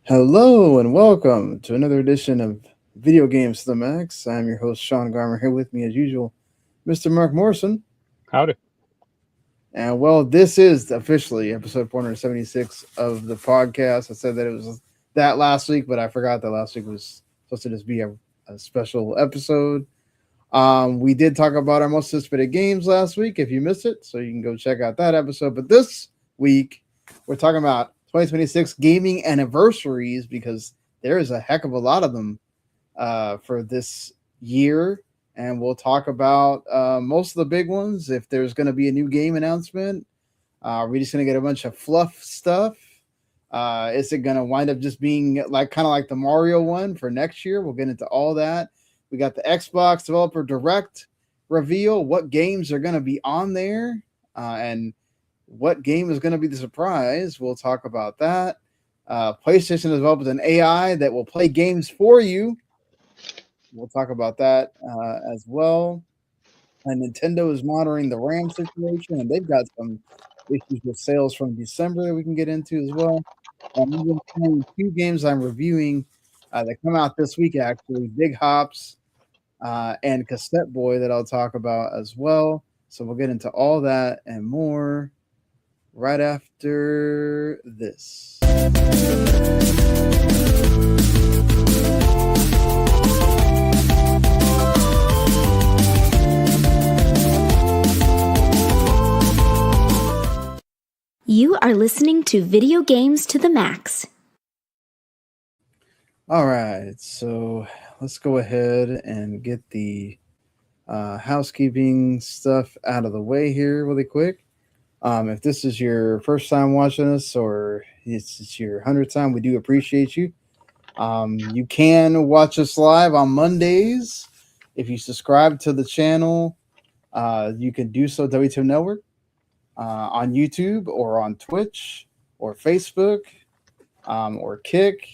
Hello and welcome to another edition of Video Games to the Max. I'm your host, Sean Garmer, here with me as usual, Mr. Mark Morrison. Howdy. And well, this is officially episode 476 of the podcast. I said that it was that last week, but I forgot that last week was supposed to just be a special episode. We did talk about our most anticipated games last week if you missed it, so you can go check out that episode. But this week, we're talking about 2026 gaming anniversaries because there is a heck of a lot of them for this year. And we'll talk about most of the big ones. If there's going to be a new game announcement, we're just going to get a bunch of fluff stuff. Is it going to wind up just being kind of like the Mario one for next year? We'll get into all that. We got the Xbox Developer Direct reveal. What games are going to be on there? And what game is going to be the surprise? We'll talk about that. PlayStation has developed an AI that will play games for you. We'll talk about that as well. And Nintendo is monitoring the RAM situation, and they've got some issues with sales from December that we can get into as well. I'm going to play two games I'm reviewing that come out this week, actually. Big Hops and Cassette Boy that I'll talk about as well. So we'll get into all that and more right after this. You are listening to Video Games to the Max. All right, so let's go ahead and get the housekeeping stuff out of the way here really quick. If this is your first time watching us or it's your 100th time, we do appreciate you. You can watch us live on Mondays. If you subscribe to the channel, you can do so WTO Network on YouTube or on Twitch or Facebook or Kick.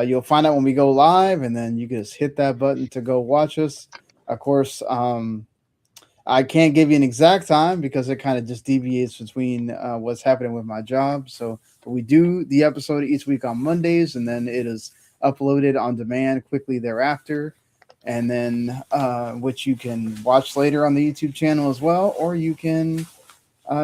You'll find out when we go live, and then you can just hit that button to go watch us. Of course, I can't give you an exact time because it kind of just deviates between what's happening with my job. So we do the episode each week on Mondays, and then it is uploaded on demand quickly thereafter. And then which you can watch later on the YouTube channel as well, or you can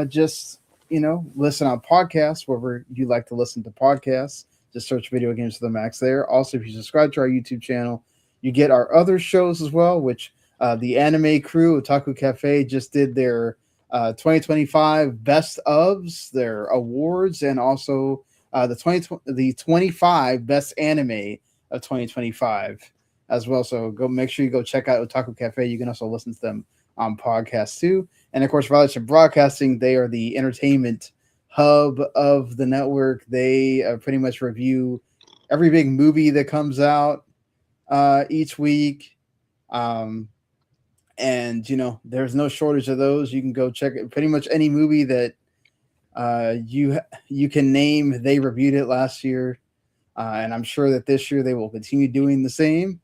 just, listen on podcasts, wherever you like to listen to podcasts. Just search Video Games to the Max there. Also, if you subscribe to our YouTube channel, you get our other shows as well, which the anime crew, Otaku Cafe, just did their 2025 best ofs, their awards, and also the 25 best anime of 2025 as well. So make sure you go check out Otaku Cafe. You can also listen to them on podcasts too. And of course, Relish Broadcasting, they are the entertainment hub of the network. They pretty much review every big movie that comes out each week. And there's no shortage of those. You can go check it. Pretty much any movie that you can name, they reviewed it last year. And I'm sure that this year they will continue doing the same.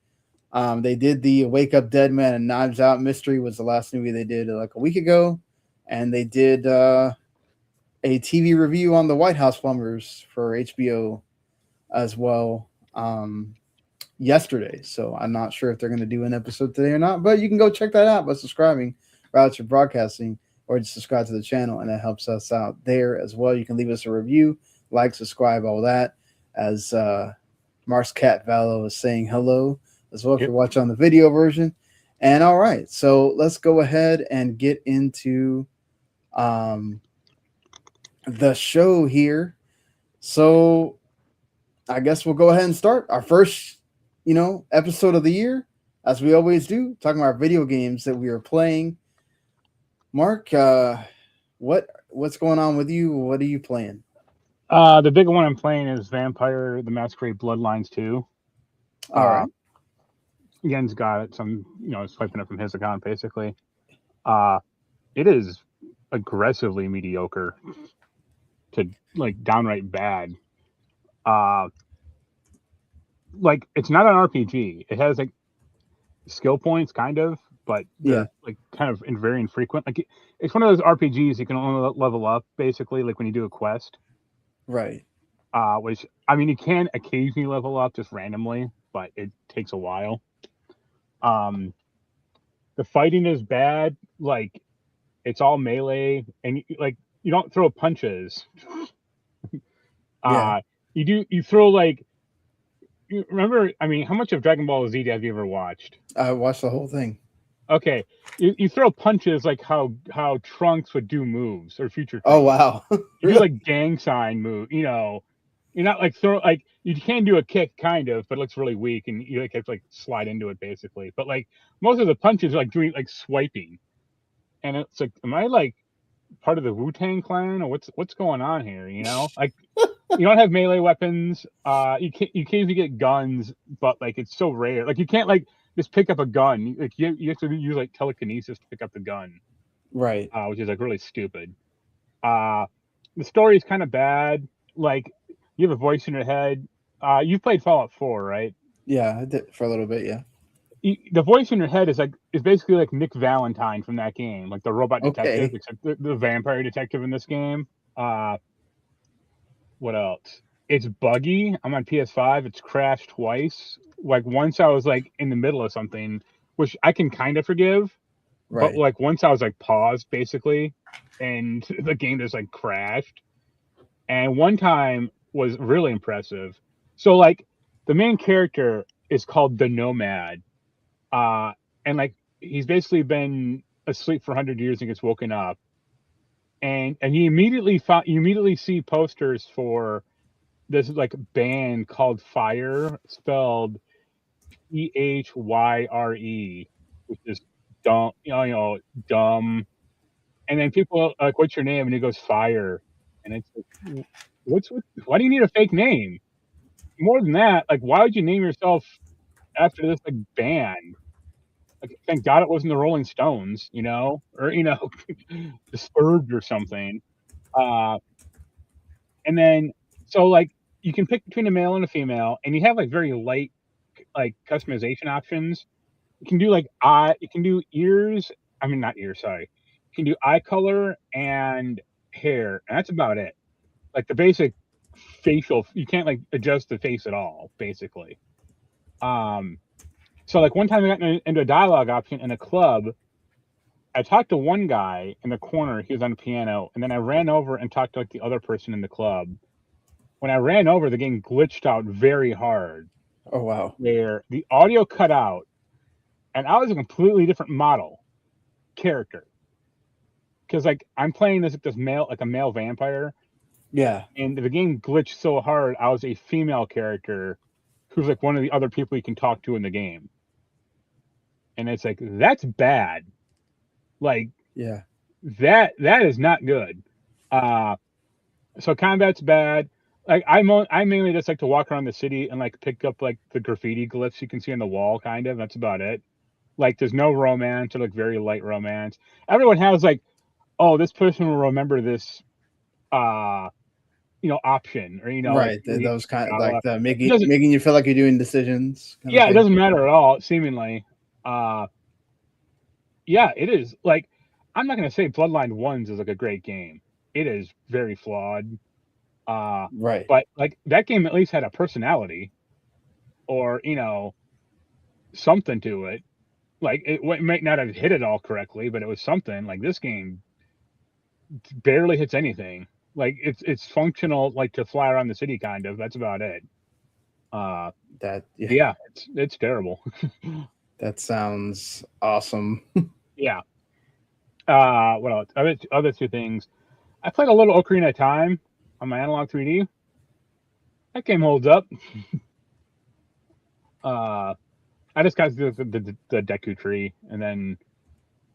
They did the Wake Up Dead Man and Knives Out Mystery was the last movie they did like a week ago. And they did a TV review on the White House Plumbers for HBO as well yesterday. So I'm not sure if they're going to do an episode today or not, but you can go check that out by subscribing Relative Broadcasting or just subscribe to the channel, and that helps us out there as well. You can leave us a review, like, subscribe, all that. As Mark's cat Valo is saying hello as well if you're watching on the video version. And all right, so let's go ahead and get into the show here. So I guess we'll go ahead and start our first, episode of the year, as we always do, talking about video games that we are playing. Mark, what's going on with you? What are you playing? The big one I'm playing is Vampire the Masquerade Bloodlines 2. All right. Yen's got it, so I'm, swiping it from his account, basically. It is aggressively mediocre to, downright bad. It's not an RPG. It has, skill points, kind of, but they're, kind of very infrequent. It's one of those RPGs you can only level up, basically, when you do a quest. Right. Which I mean, you can occasionally level up just randomly, but it takes a while. The fighting is bad. Like it's all melee, and like you don't throw punches. Yeah. You throw like you remember. I mean, how much of Dragon Ball Z have you ever watched? I watched the whole thing. Okay, you throw punches like how Trunks would do moves or Future Trunks. Oh wow. You do like gang sign move. You know, you're not like throw like you can do a kick kind of, but it looks really weak, and you like have to like slide into it basically. But like most of the punches are like doing like swiping, and it's like, am I like part of the Wu-Tang Clan or what's going on here? You know, like you don't have melee weapons. You can't even get guns, but like it's so rare. Like you can't like just pick up a gun. Like you have to use like telekinesis to pick up the gun, Right. which is like really stupid. The story is kind of bad. Like you have a voice in your head. You've played Fallout 4, right? Yeah, I did for a little bit. Yeah. The voice in your head is basically like Nick Valentine from that game, like the robot detective, Okay. except the vampire detective in this game. What else? It's buggy. I'm on PS5. It's crashed twice. Like once I was like in the middle of something, which I can kind of forgive, but Right. like once I was like paused basically, and the game just like crashed. And one time was really impressive. So like the main character is called the Nomad, and like he's basically been asleep for 100 years and gets woken up, and you immediately see posters for this like band called Fire, spelled Phyre, which is dumb, dumb. And then people are like, "What's your name?" And he goes, "Fire." And it's like, why do you need a fake name? More than that, like, why would you name yourself after this like band? Like, thank God it wasn't the Rolling Stones, or Disturbed or something. Uh, and then so like you can pick between a male and a female, and you have like very light like customization options. You can do ears. I mean, not ears. Sorry. You can do eye color and hair, and that's about it. Like the basic facial, you can't like adjust the face at all, basically. So like one time I got into a dialogue option in a club. I talked to one guy in the corner. He was on the piano, and then I ran over and talked to like the other person in the club. When I ran over, the game glitched out very hard, Oh wow. where the audio cut out, and I was a completely different model character. Because like I'm playing this male, like a male vampire, Yeah. and the game glitched so hard, I was a female character who's like one of the other people you can talk to in the game, and it's like that's bad. Like Yeah. that is not good. So combat's bad. Like I mainly just like to walk around the city and like pick up like the graffiti glyphs you can see on the wall, kind of. That's about it. Like there's no romance or like very light romance. Everyone has like, oh, this person will remember this option, or like Right. Those kind of like the it doesn't making you feel like you're doing decisions kind of yeah, it thing. doesn't matter at all, seemingly. Yeah, it is. Like I'm not gonna say Bloodline Ones is like a great game. It is very flawed. Right. But like that game at least had a personality, or something to it. Like it might not have hit it all correctly, but it was something. Like this game barely hits anything. Like it's functional, like to fly around the city, kind of. That's about it. That yeah. Yeah, it's terrible. That sounds awesome. Yeah. What else? Other two things. I played a little Ocarina of Time on my analog 3D. That game holds up. I just got to the Deku Tree, and then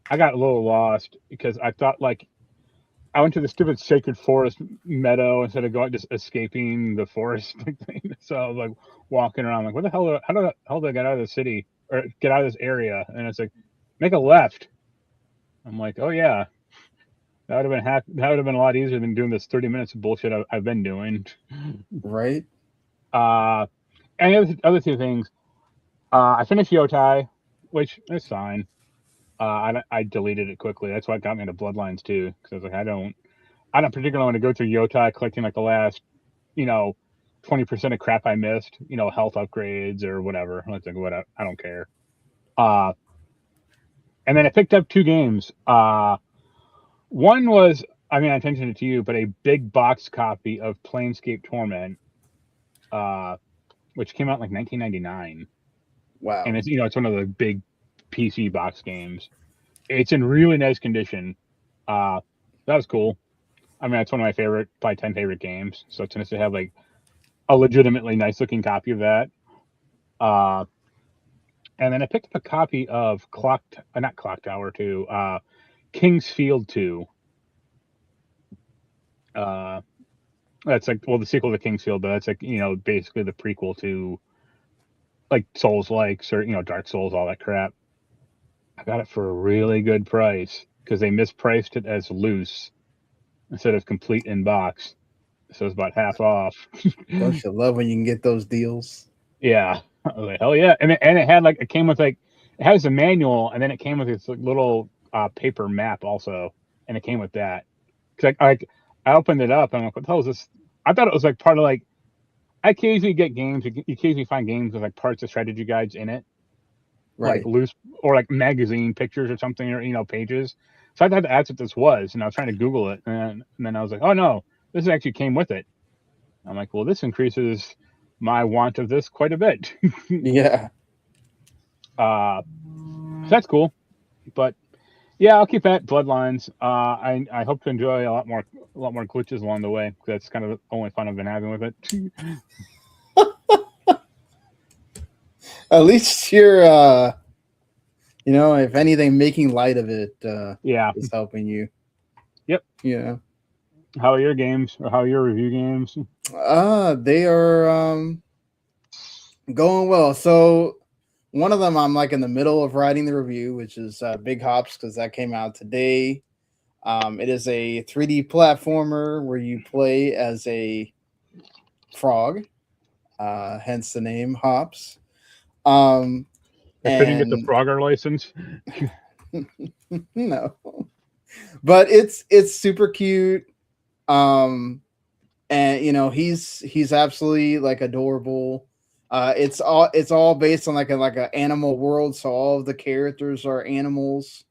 I got a little lost because I thought like I went to the stupid Sacred Forest meadow instead of going just escaping the forest thing. So I was like walking around like, what the hell? How the hell did I get out of the city or get out of this area? And it's like, make a left. I'm like, oh yeah, that would have been a lot easier than doing this 30 minutes of bullshit I've been doing. Right. And the other two things, I finished Yotei, which is fine. I deleted it quickly. That's why it got me into Bloodlines too, because I was like, I don't particularly want to go through Yotei collecting like the last, 20% of crap I missed, health upgrades or whatever. I was like, whatever, I don't care. And then I picked up 2 games. One was, I mentioned it to you, but a big box copy of Planescape Torment, which came out in like 1999. Wow. And it's one of the big PC box games. It's in really nice condition. That was cool. It's one of my probably 10 favorite games. So it's nice to have like a legitimately nice looking copy of that. And then I picked up a copy of not Clock Tower 2, King's Field 2. That's like, well, the sequel to King's Field, but that's like, basically the prequel to like Souls-likes or, Dark Souls, all that crap. I got it for a really good price because they mispriced it as loose instead of complete in box. So it's about half off. Don't you love when you can get those deals? Yeah. I was like, hell yeah. And it had like, it has a manual, and then it came with this little paper map also. And it came with that. Cause I opened it up and I'm like, what the hell is this? I thought it was like part of like, I occasionally get games, you occasionally find games with like parts of strategy guides in it. Right. Like loose or like magazine pictures or something, or pages. So I thought that's what this was, and I was trying to Google it, and then I was like, oh no, this actually came with it. I'm like, well, this increases my want of this quite a bit. Yeah. So that's cool, but yeah, I'll keep at Bloodlines. I hope to enjoy a lot more glitches along the way. That's kind of the only fun I've been having with it. At least you're, if anything, making light of it. Yeah, is helping you. Yep. Yeah. How are your games, or how are your review games? They are going well. So one of them I'm like in the middle of writing the review, which is Big Hops, because that came out today. It is a 3D platformer where you play as a frog, hence the name Hops. I couldn't get the Frogger license. No, but it's super cute. And he's absolutely like adorable. It's all based on like an animal world, so all of the characters are animals.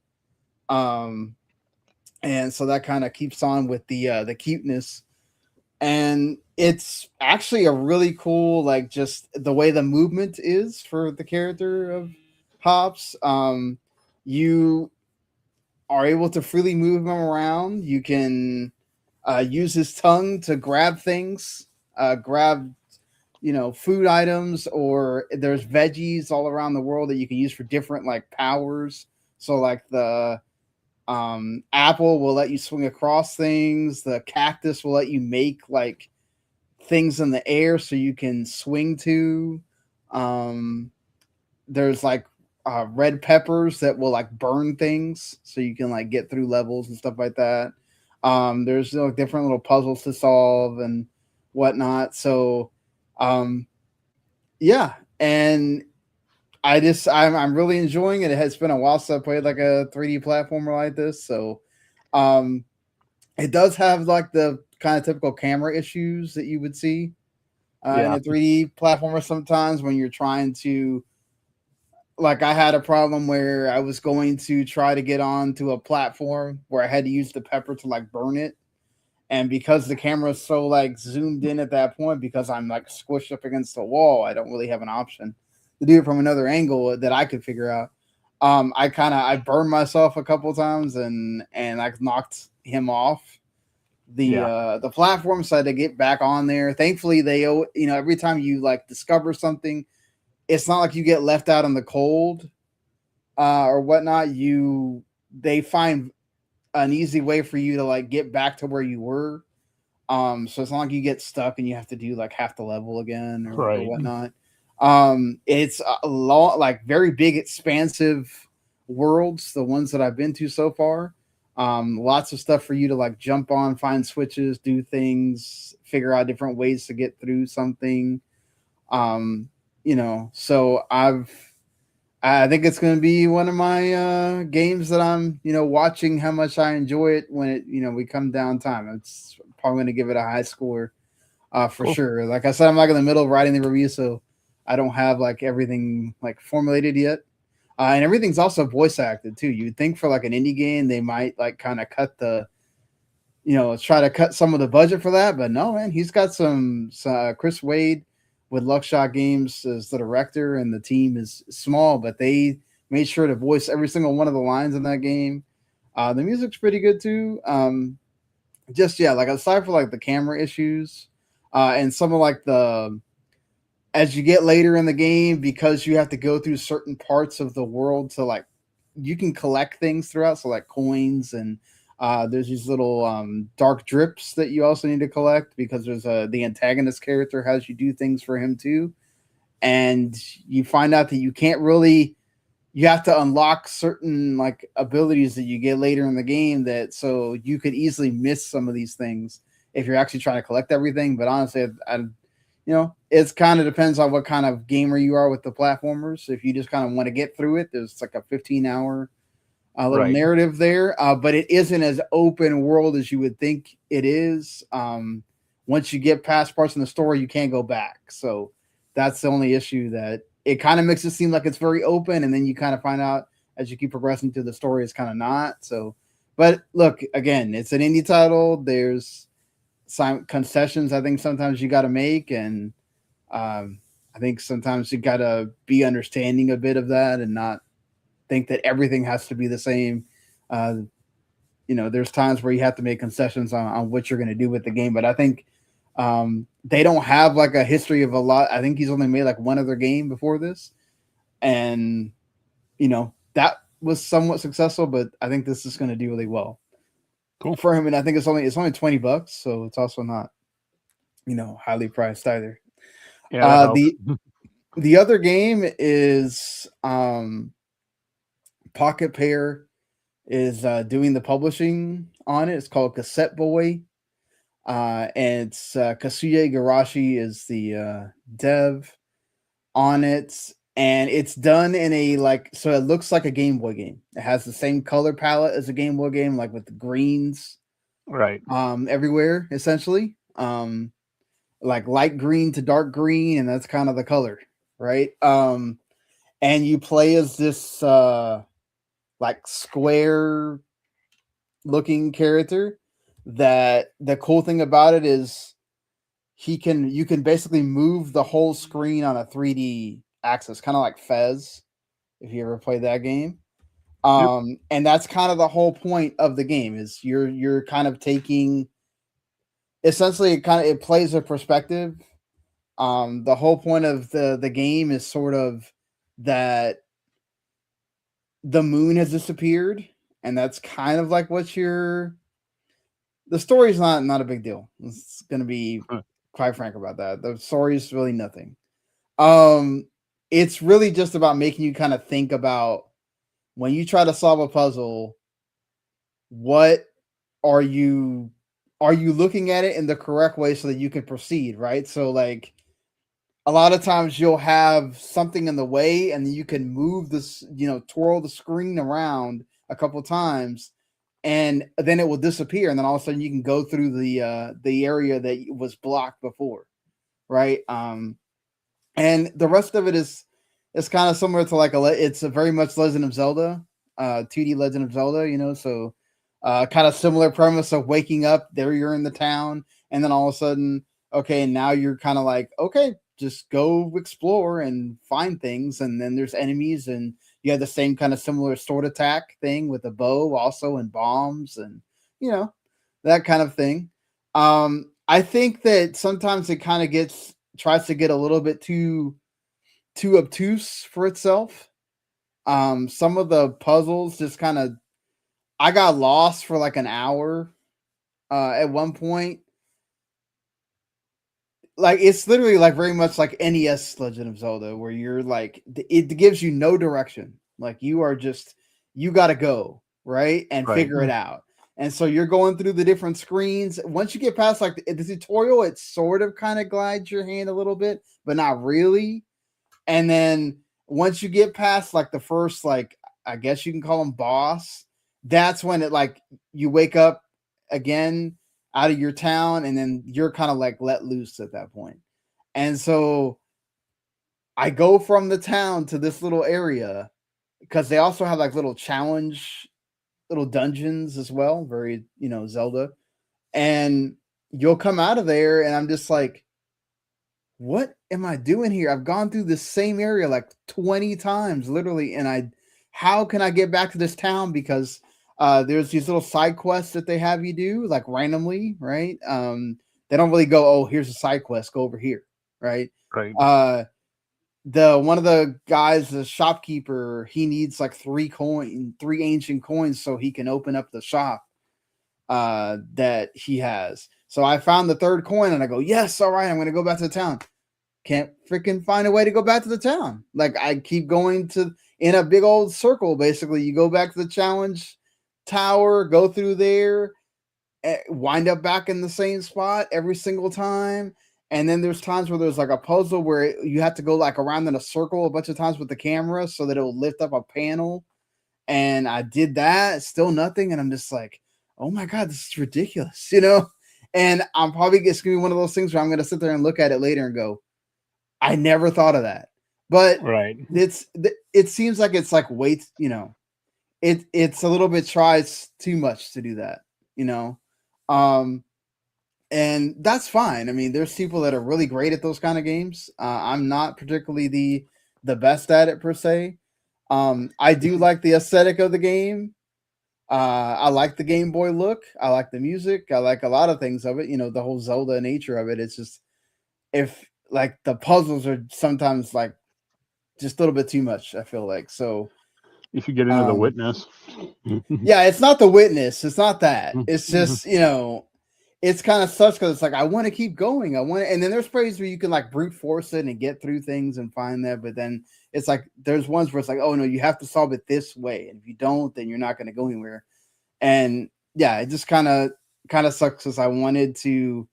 And so that kind of keeps on with the cuteness. And it's actually a really cool, like, just the way the movement is for the character of Hops. You are able to freely move him around. You can use his tongue to grab things, grab food items, or there's veggies all around the world that you can use for different like powers. So like the apple will let you swing across things. The cactus will let you make like things in the air so you can swing to. There's like red peppers that will like burn things so you can like get through levels and stuff like that. There's different little puzzles to solve and whatnot. So yeah, and I'm really enjoying it. It has been a while since I played like a 3D platformer like this. So it does have like the kind of typical camera issues that you would see in a 3D platformer sometimes when you're trying to, like, I had a problem where I was going to try to get onto a platform where I had to use the pepper to like burn it. And because the camera is so like zoomed in at that point, because I'm like squished up against the wall, I don't really have an option to do it from another angle that I could figure out. I burned myself a couple times and I knocked him off the platform, so I had to get back on there. Thankfully, they every time you like discover something, it's not like you get left out in the cold or whatnot. They find an easy way for you to like get back to where you were. So it's not like you get stuck and you have to do like half the level again or whatnot. It's a lot, like very big, expansive worlds, the ones that I've been to so far. Lots of stuff for you to like jump on, find switches, do things, figure out different ways to get through something. So I think it's going to be one of my games that I'm, watching how much I enjoy it when it, we come down time. It's probably going to give it a high score. For sure. Like I said, I'm like in the middle of writing the review, so I don't have like everything like formulated yet. And everything's also voice acted too. You'd think for like an indie game, they might like kind of cut the, try to cut some of the budget for that, but no, man, he's got some Chris Wade with Luckshot Games as the director, and the team is small, but they made sure to voice every single one of the lines in that game. The music's pretty good too. Just yeah, like aside for like the camera issues, and some of like the as you get later in the game, because you have to go through certain parts of the world to like you can collect things throughout, so like coins and there's these little dark drips that you also need to collect because there's the antagonist character has you do things for him too, and you find out that you have to unlock certain like abilities that you get later in the game, that so you could easily miss some of these things if you're actually trying to collect everything. But honestly, it's kind of depends on what kind of gamer you are with the platformers. If you just kind of want to get through it, there's like a 15-hour little narrative there, but it isn't as open world as you would think it is. Once you get past parts in the story, you can't go back. So that's the only issue, that it kind of makes it seem like it's very open, and then you kind of find out as you keep progressing through the story, it's kind of not. So, but look, again, it's an indie title. There's some concessions I think sometimes you got to make, and I think sometimes you got to be understanding a bit of that and not think that everything has to be the same. There's times where you have to make concessions on what you're going to do with the game, but I think they don't have like a history of a lot. I think he's only made like one other game before this, and that was somewhat successful, but I think this is going to do really well for him. And I think it's only $20, so it's also not highly priced either. Yeah, the other game is Pocket Pair is doing the publishing on it. It's called Cassette Boy. And it's Kazuya Igarashi is the dev on it. And it's done in a so it looks like a Game Boy game. It has the same color palette as a Game Boy game, like with the greens everywhere, essentially. Like light green to dark green, and that's kind of the color, right? And you play as this like square looking character, that the cool thing about it is you can basically move the whole screen on a 3D axis, kind of like Fez, if you ever played that game. And that's kind of the whole point of the game, is you're kind of taking, essentially it plays a perspective. The whole point of the game is sort of that the moon has disappeared, and that's kind of like the story's not a big deal. It's gonna be quite frank about that. The story is really nothing. It's really just about making you kind of think about, when you try to solve a puzzle, what are you looking at it in the correct way so that you can proceed, right? So like a lot of times you'll have something in the way, and you can move this, twirl the screen around a couple times, and then it will disappear, and then all of a sudden you can go through the area that was blocked before, right? And the rest of it is kind of similar to it's a very much Legend of Zelda, 2D Legend of Zelda, so kind of similar premise of waking up, there you're in the town, and then all of a sudden, okay, now you're kind of like, okay, just go explore and find things, and then there's enemies, and you have the same kind of similar sword attack thing with a bow also, and bombs, and that kind of thing. I think that sometimes it kind of tries to get a little bit too obtuse for itself. Some of the puzzles just kind of, I got lost for like an hour at one point. Like it's literally like very much like NES Legend of Zelda, where you're like, it gives you no direction. Like you got to go right and figure it out. And so you're going through the different screens. Once you get past like the tutorial, it sort of kind of glides your hand a little bit, but not really. And then once you get past like the first, like, I guess you can call him boss, that's when it like you wake up again, out of your town, and then you're kind of like let loose at that point. And so I go from the town to this little area because they also have like little challenge, little dungeons as well, very, Zelda. And you'll come out of there, and I'm just like, what am I doing here? I've gone through this same area like 20 times, literally, and how can I get back to this town? Because there's these little side quests that they have you do like randomly, right? They don't really go, oh, here's a side quest, go over here, right? Right. The one of the guys, the shopkeeper, he needs like three ancient coins so he can open up the shop that he has. So I found the third coin and I go, yes, all right, I'm gonna go back to the town. Can't freaking find a way to go back to the town. Like I keep going in a big old circle. Basically, you go back to the challenge tower, go through there, wind up back in the same spot every single time. And then there's times where there's like a puzzle where you have to go like around in a circle a bunch of times with the camera so that it'll lift up a panel. And I did that, still nothing. And I'm just like, oh my God, this is ridiculous, And I'm probably it's gonna be one of those things where I'm gonna sit there and look at it later and go, I never thought of that. But right. It seems like it's like wait, it's a little bit tries too much to do that, and that's fine. I mean, there's people that are really great at those kind of games. I'm not particularly the best at it per se. I do like the aesthetic of the game. I like the Game Boy look. I like the music. I like a lot of things of it. The whole Zelda nature of it. It's just if like the puzzles are sometimes like just a little bit too much. I feel like so. You should get into The Witness. Yeah, it's not The Witness. It's not that. It's just it's kind of sucks because it's like I want to keep going. And then there's places where you can like brute force it and get through things and find that, but then it's like there's ones where it's like, oh no, you have to solve it this way, and if you don't, then you're not going to go anywhere. And yeah, it just kind of sucks because I wanted to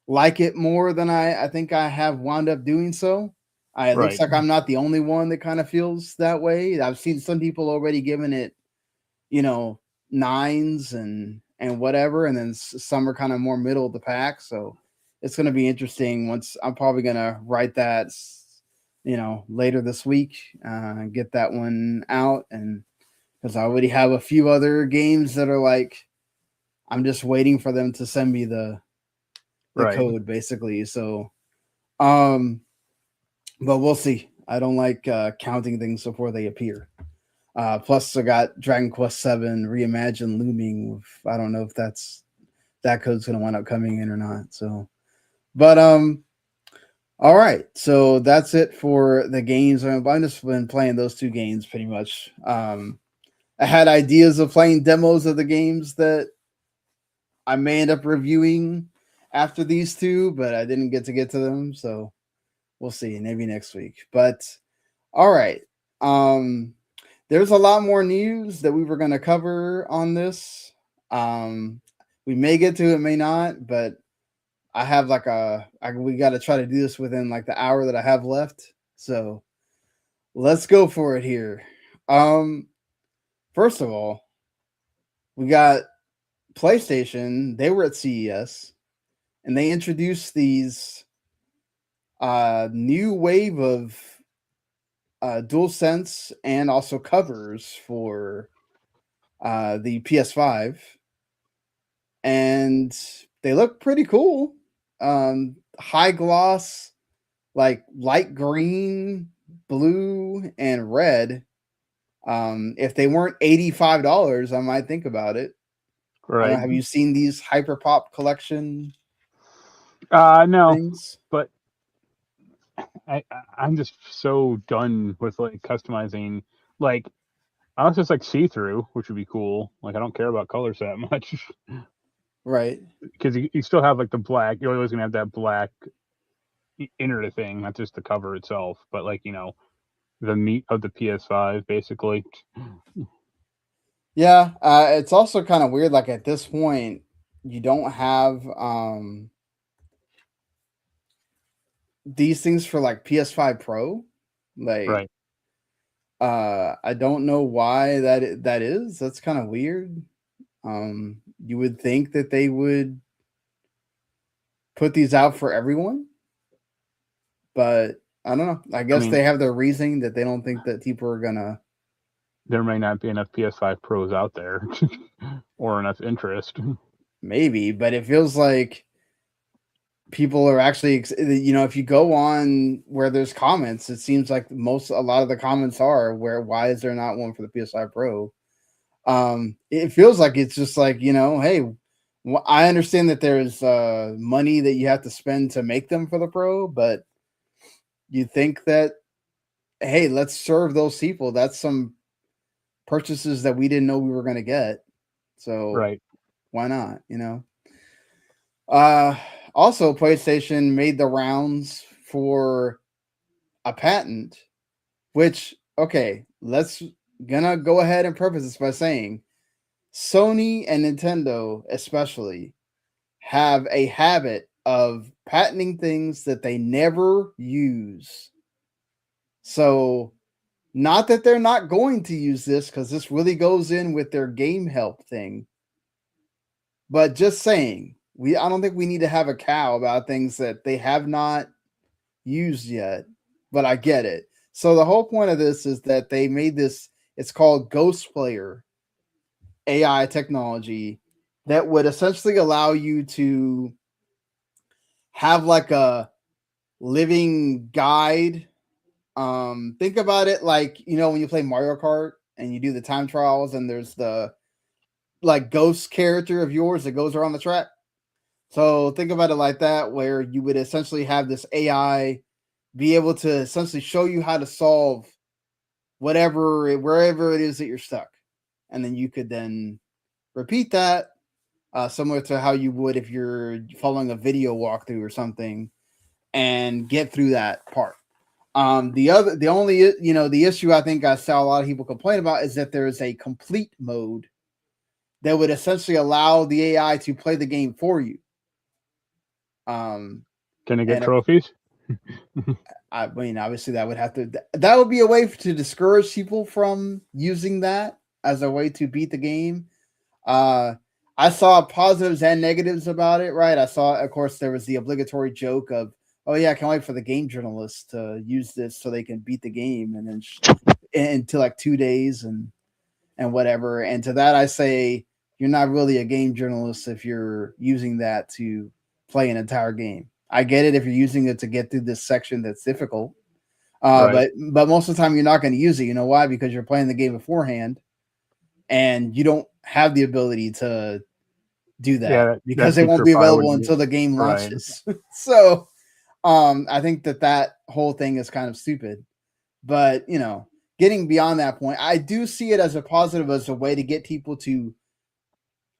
like it more than I think I have wound up doing so. It looks like I'm not the only one that kind of feels that way. I've seen some people already giving it, 9s and whatever, and then some are kind of more middle of the pack. So it's going to be interesting. Once I'm probably going to write that, later this week, get that one out, and because I already have a few other games that are like, I'm just waiting for them to send me the code, basically. So, but we'll see. I don't like counting things before they appear. Plus, I got Dragon Quest VII Reimagined looming. I don't know if that code's going to wind up coming in or not. So, but all right. So that's it for the games. I've just been playing those two games pretty much. I had ideas of playing demos of the games that I may end up reviewing after these two, but I didn't get to them. So we'll see. Maybe next week. But all right. There's a lot more news that we were going to cover on this. We may get to it, may not, but I have like we got to try to do this within like the hour that I have left. So let's go for it here. First of all, we got PlayStation. They were at CES and they introduced these new wave of DualSense and also covers for the PS5, and they look pretty cool. High gloss, like light green, blue, and red. If they weren't $85, I might think about it. Right. Have you seen these Hyper Pop collection? No, things? But I'm just so done with like customizing. Like, I was just like see through, which would be cool. Like, I don't care about colors that much. Right. Because you still have like the black. You're always gonna have that black inner thing, not just the cover itself, but like the meat of the PS5, basically. Yeah, it's also kind of weird. Like at this point, you don't have these things for like PS5 Pro. Like, Right. I don't know why that is. That's kind of weird. You would think that they would put these out for everyone. But I don't know. I guess they have their reasoning that they don't think that people are gonna. There may not be enough PS5 Pros out there, or enough interest. Maybe, but it feels like people are actually, if you go on where there's comments, it seems like a lot of the comments are why is there not one for the PS5 Pro? It feels like it's just like, hey, I understand that there's money that you have to spend to make them for the Pro, but you think that, hey, let's serve those people. That's some purchases that we didn't know we were going to get. So right. Why not, Also, PlayStation made the rounds for a patent, which, okay, gonna go ahead and preface this by saying Sony and Nintendo especially have a habit of patenting things that they never use. So, not that they're not going to use this, because this really goes in with their game help thing. But just saying, I don't think we need to have a cow about things that they have not used yet, but I get it. So the whole point of this is that they made this, it's called Ghost Player AI technology that would essentially allow you to have like a living guide. Think about it like, when you play Mario Kart and you do the time trials and there's the like ghost character of yours that goes around the track. So think about it like that, where you would essentially have this AI be able to essentially show you how to solve wherever it is that you're stuck. And then you could then repeat that, similar to how you would if you're following a video walkthrough or something, and get through that part. The issue I think I saw a lot of people complain about is that there is a complete mode that would essentially allow the AI to play the game for you. Can it get trophies? I mean, obviously that would be a way to discourage people from using that as a way to beat the game. I saw positives and negatives about it, right? I saw, of course, there was the obligatory joke of, oh yeah, I can't wait for the game journalists to use this so they can beat the game, and then into like 2 days and whatever. And to that I say, you're not really a game journalist if you're using that to play an entire game. I get it if you're using it to get through this section that's difficult. Right. But most of the time you're not going to use it. You know why? Because you're playing the game beforehand and you don't have the ability to do that, because it won't be available until the game launches. Right. So I think that whole thing is kind of stupid. But, getting beyond that point, I do see it as a positive, as a way to get people to,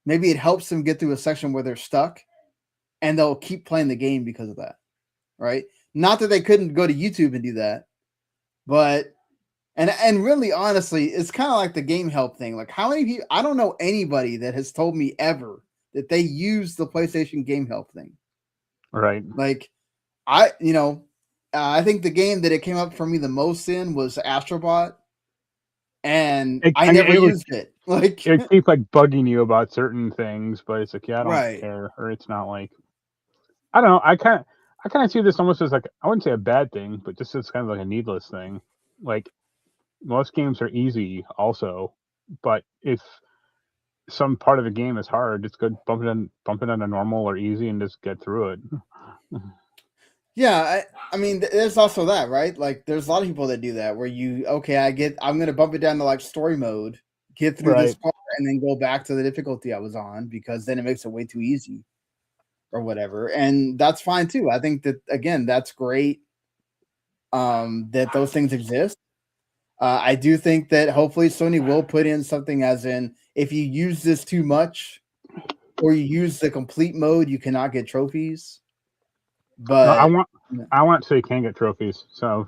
maybe it helps them get through a section where they're stuck and they'll keep playing the game because of that. Right. Not that they couldn't go to YouTube and do that, but, and really, honestly, it's kind of like the game help thing. Like, how many people, I don't know anybody that has told me ever that they use the PlayStation game help thing. Right. Like, I think the game that it came up for me the most in was Astrobot, and I never used it. Like, it keeps like bugging you about certain things, but it's like, yeah, I don't care, or it's not like, I don't know. I kind of see this almost as like, I wouldn't say a bad thing, but just as kind of like a needless thing. Like, most games are easy, also, but if some part of the game is hard, it's good bump it on a normal or easy and just get through it. Yeah, I mean, there's also that, right? Like, there's a lot of people that do that, where I'm going to bump it down to like story mode, get through this part, and then go back to the difficulty I was on, because then it makes it way too easy or whatever. And that's fine too. I think that, again, that's great that those things exist. I do think that hopefully Sony will put in something, as in, if you use this too much or you use the complete mode, you cannot get trophies. But no, I want so you can get trophies. So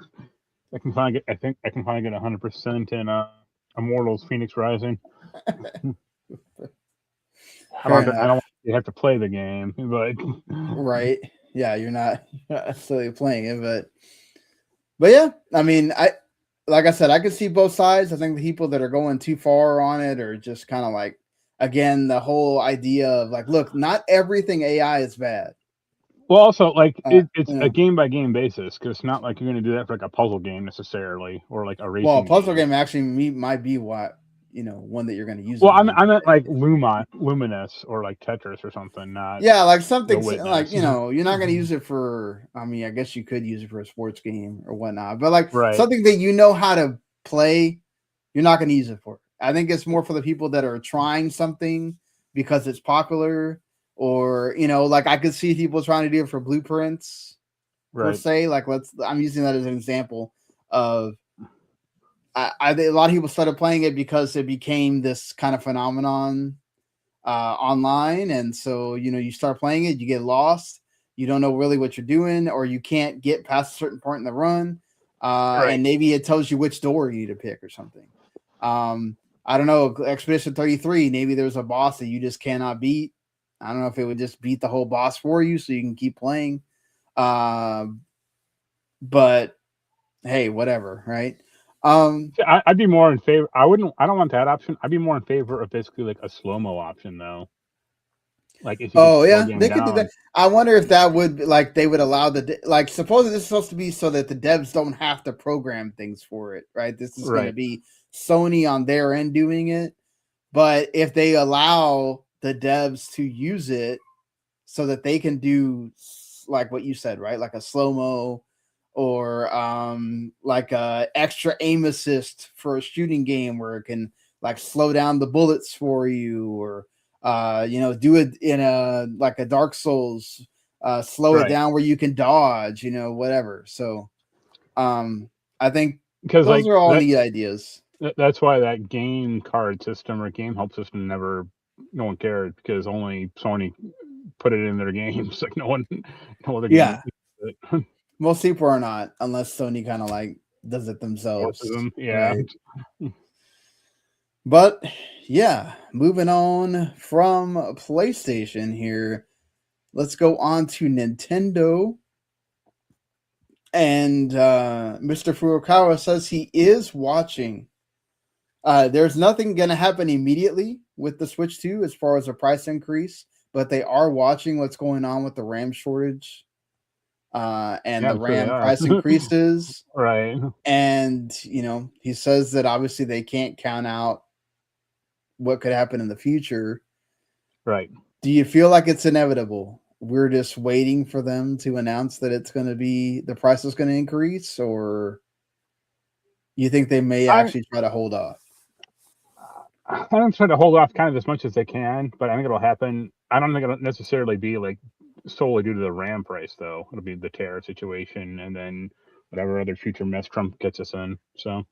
I can finally get 100% in Immortals Phoenix Rising. I don't want you have to play the game, but right. Yeah, you're not necessarily playing it, but yeah, I mean, like I said, I can see both sides. I think the people that are going too far on it are just kind of like, again, the whole idea of like, look, not everything AI is bad. Well, also, like, it's You a know, game by game basis because it's not like you're gonna do that for like a puzzle game necessarily, or like a well, a racing puzzle game. game actually might be what one that you're going to use Well, it in. I meant like Luminous or like Tetris or something, not Yeah, like The something like Witness. you're not going to use it for. I mean, I guess you could use it for a sports game or whatnot, but like Right, something that you know how to play, you're not going to use it for. I think it's more for the people that are trying something because it's popular, or like I could see people trying to do it for blueprints per right, se. Like I'm using that as an example of a lot of people started playing it because it became this kind of phenomenon online, and so you start playing it, you get lost, you don't know really what you're doing, or you can't get past a certain point in the run, right. and maybe it tells you which door you need to pick or something. I don't know, Expedition 33, maybe there's a boss that you just cannot beat. I don't know if it would just beat the whole boss for you so you can keep playing, uh, but hey, whatever, right? See, I'd be more in favor. I wouldn't. I don't want that option. I'd be more in favor of basically like a slow mo option though. Like if you could Oh slow a yeah, game they could do that. down. I wonder if that would like they would allow like supposedly this is supposed to be so that the devs don't have to program things for it, right? This is going to Right, be Sony on their end doing it, but if they allow the devs to use it so that they can do like what you said, right? Like a slow mo or like a extra aim assist for a shooting game where it can like slow down the bullets for you, or do it in a like a Dark Souls, slow it right. down where you can dodge, whatever. So I think Because those like are all neat ideas. that's why that game card system or game help system never. No one cared because only Sony put it in their games. Like no other game Yeah, uses it. most people are not, unless Sony kind of like does it Forces themselves, them. Yeah. right? But yeah, moving on from PlayStation here, let's go on to Nintendo. And Mr. Furukawa says he is watching. There's nothing going to happen immediately with the Switch 2 as far as a price increase, but they are watching what's going on with the RAM shortage and Yeah, the I'm sure they RAM are. price increases. Right. And, he says that obviously they can't count out what could happen in the future. Right. Do you feel like it's inevitable? We're just waiting for them to announce that it's going to be the price is going to increase, or you think they may I actually try to hold off? I'm trying to hold off kind of as much as they can, but I think it'll happen. I don't think it'll necessarily be like solely due to the RAM price, though. It'll be the tariff situation, and then whatever other future mess Trump gets us in. So,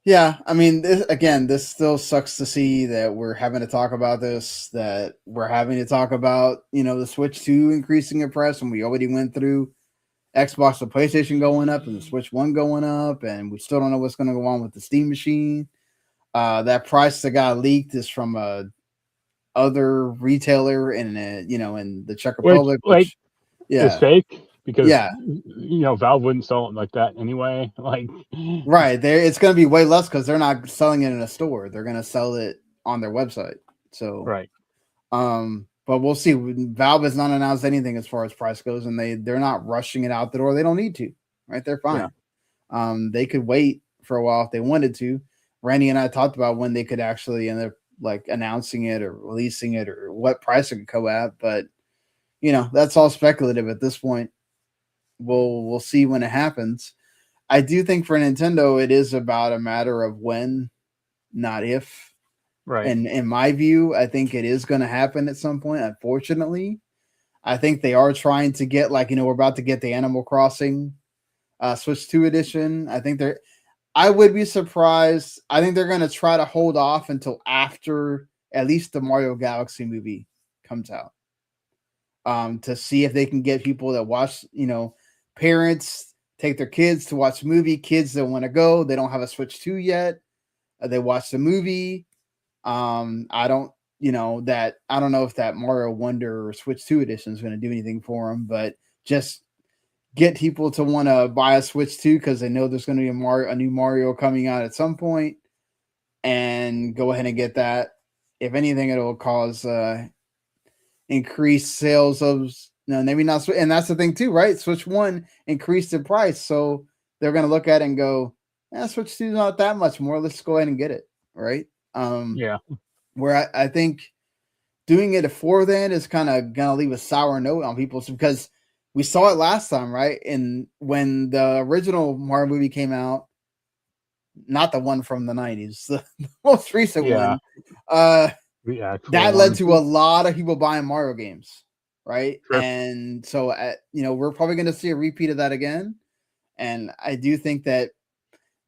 Yeah, I mean, this still sucks to see that we're having to talk about this, that we're having to talk about, the Switch 2 increasing in price, and we already went through Xbox and PlayStation going up and the Switch 1 going up, and we still don't know what's going to go on with the Steam machine. That price that got leaked is from a other retailer in the Czech which Republic, like which is yeah, fake because yeah, Valve wouldn't sell it like that anyway. Like, right. There, it's going to be way less because they're not selling it in a store. They're going to sell it on their website. So, right, but we'll see. Valve has not announced anything as far as price goes, and they're not rushing it out the door. They don't need to. Right? They're yeah, fine. They could wait for a while if they wanted to. Randy and I talked about when they could actually end up like announcing it or releasing it or what price it could go at, but that's all speculative at this point. We'll see when it happens. I do think for Nintendo it is about a matter of when, not if. right. And in my view, I think it is going to happen at some point. Unfortunately, I think they are trying to get we're about to get the Animal Crossing Switch 2 edition. I would be surprised. I think they're going to try to hold off until after at least the Mario Galaxy movie comes out, to see if they can get people that watch, parents take their kids to watch the movie, kids that want to go, they don't have a Switch 2 yet. They watch the movie. I don't, I don't know if that Mario Wonder or Switch 2 edition is going to do anything for them, but just get people to want to buy a Switch 2 because they know there's going to be a new Mario coming out at some point, and go ahead and get that. If anything, it'll cause increased sales of No, maybe not. And that's the thing too, right? Switch 1 increased in price, so they're going to look at it and go, Switch 2 is not that much more. Let's go ahead and get it, right? Yeah. Where I think doing it before then is kind of going to leave a sour note on people because we saw it last time, right? And when the original Mario movie came out, not the one from the 90s, the most recent one, that led to a lot of people buying Mario games, right? Sure. And so, we're probably going to see a repeat of that again. And I do think that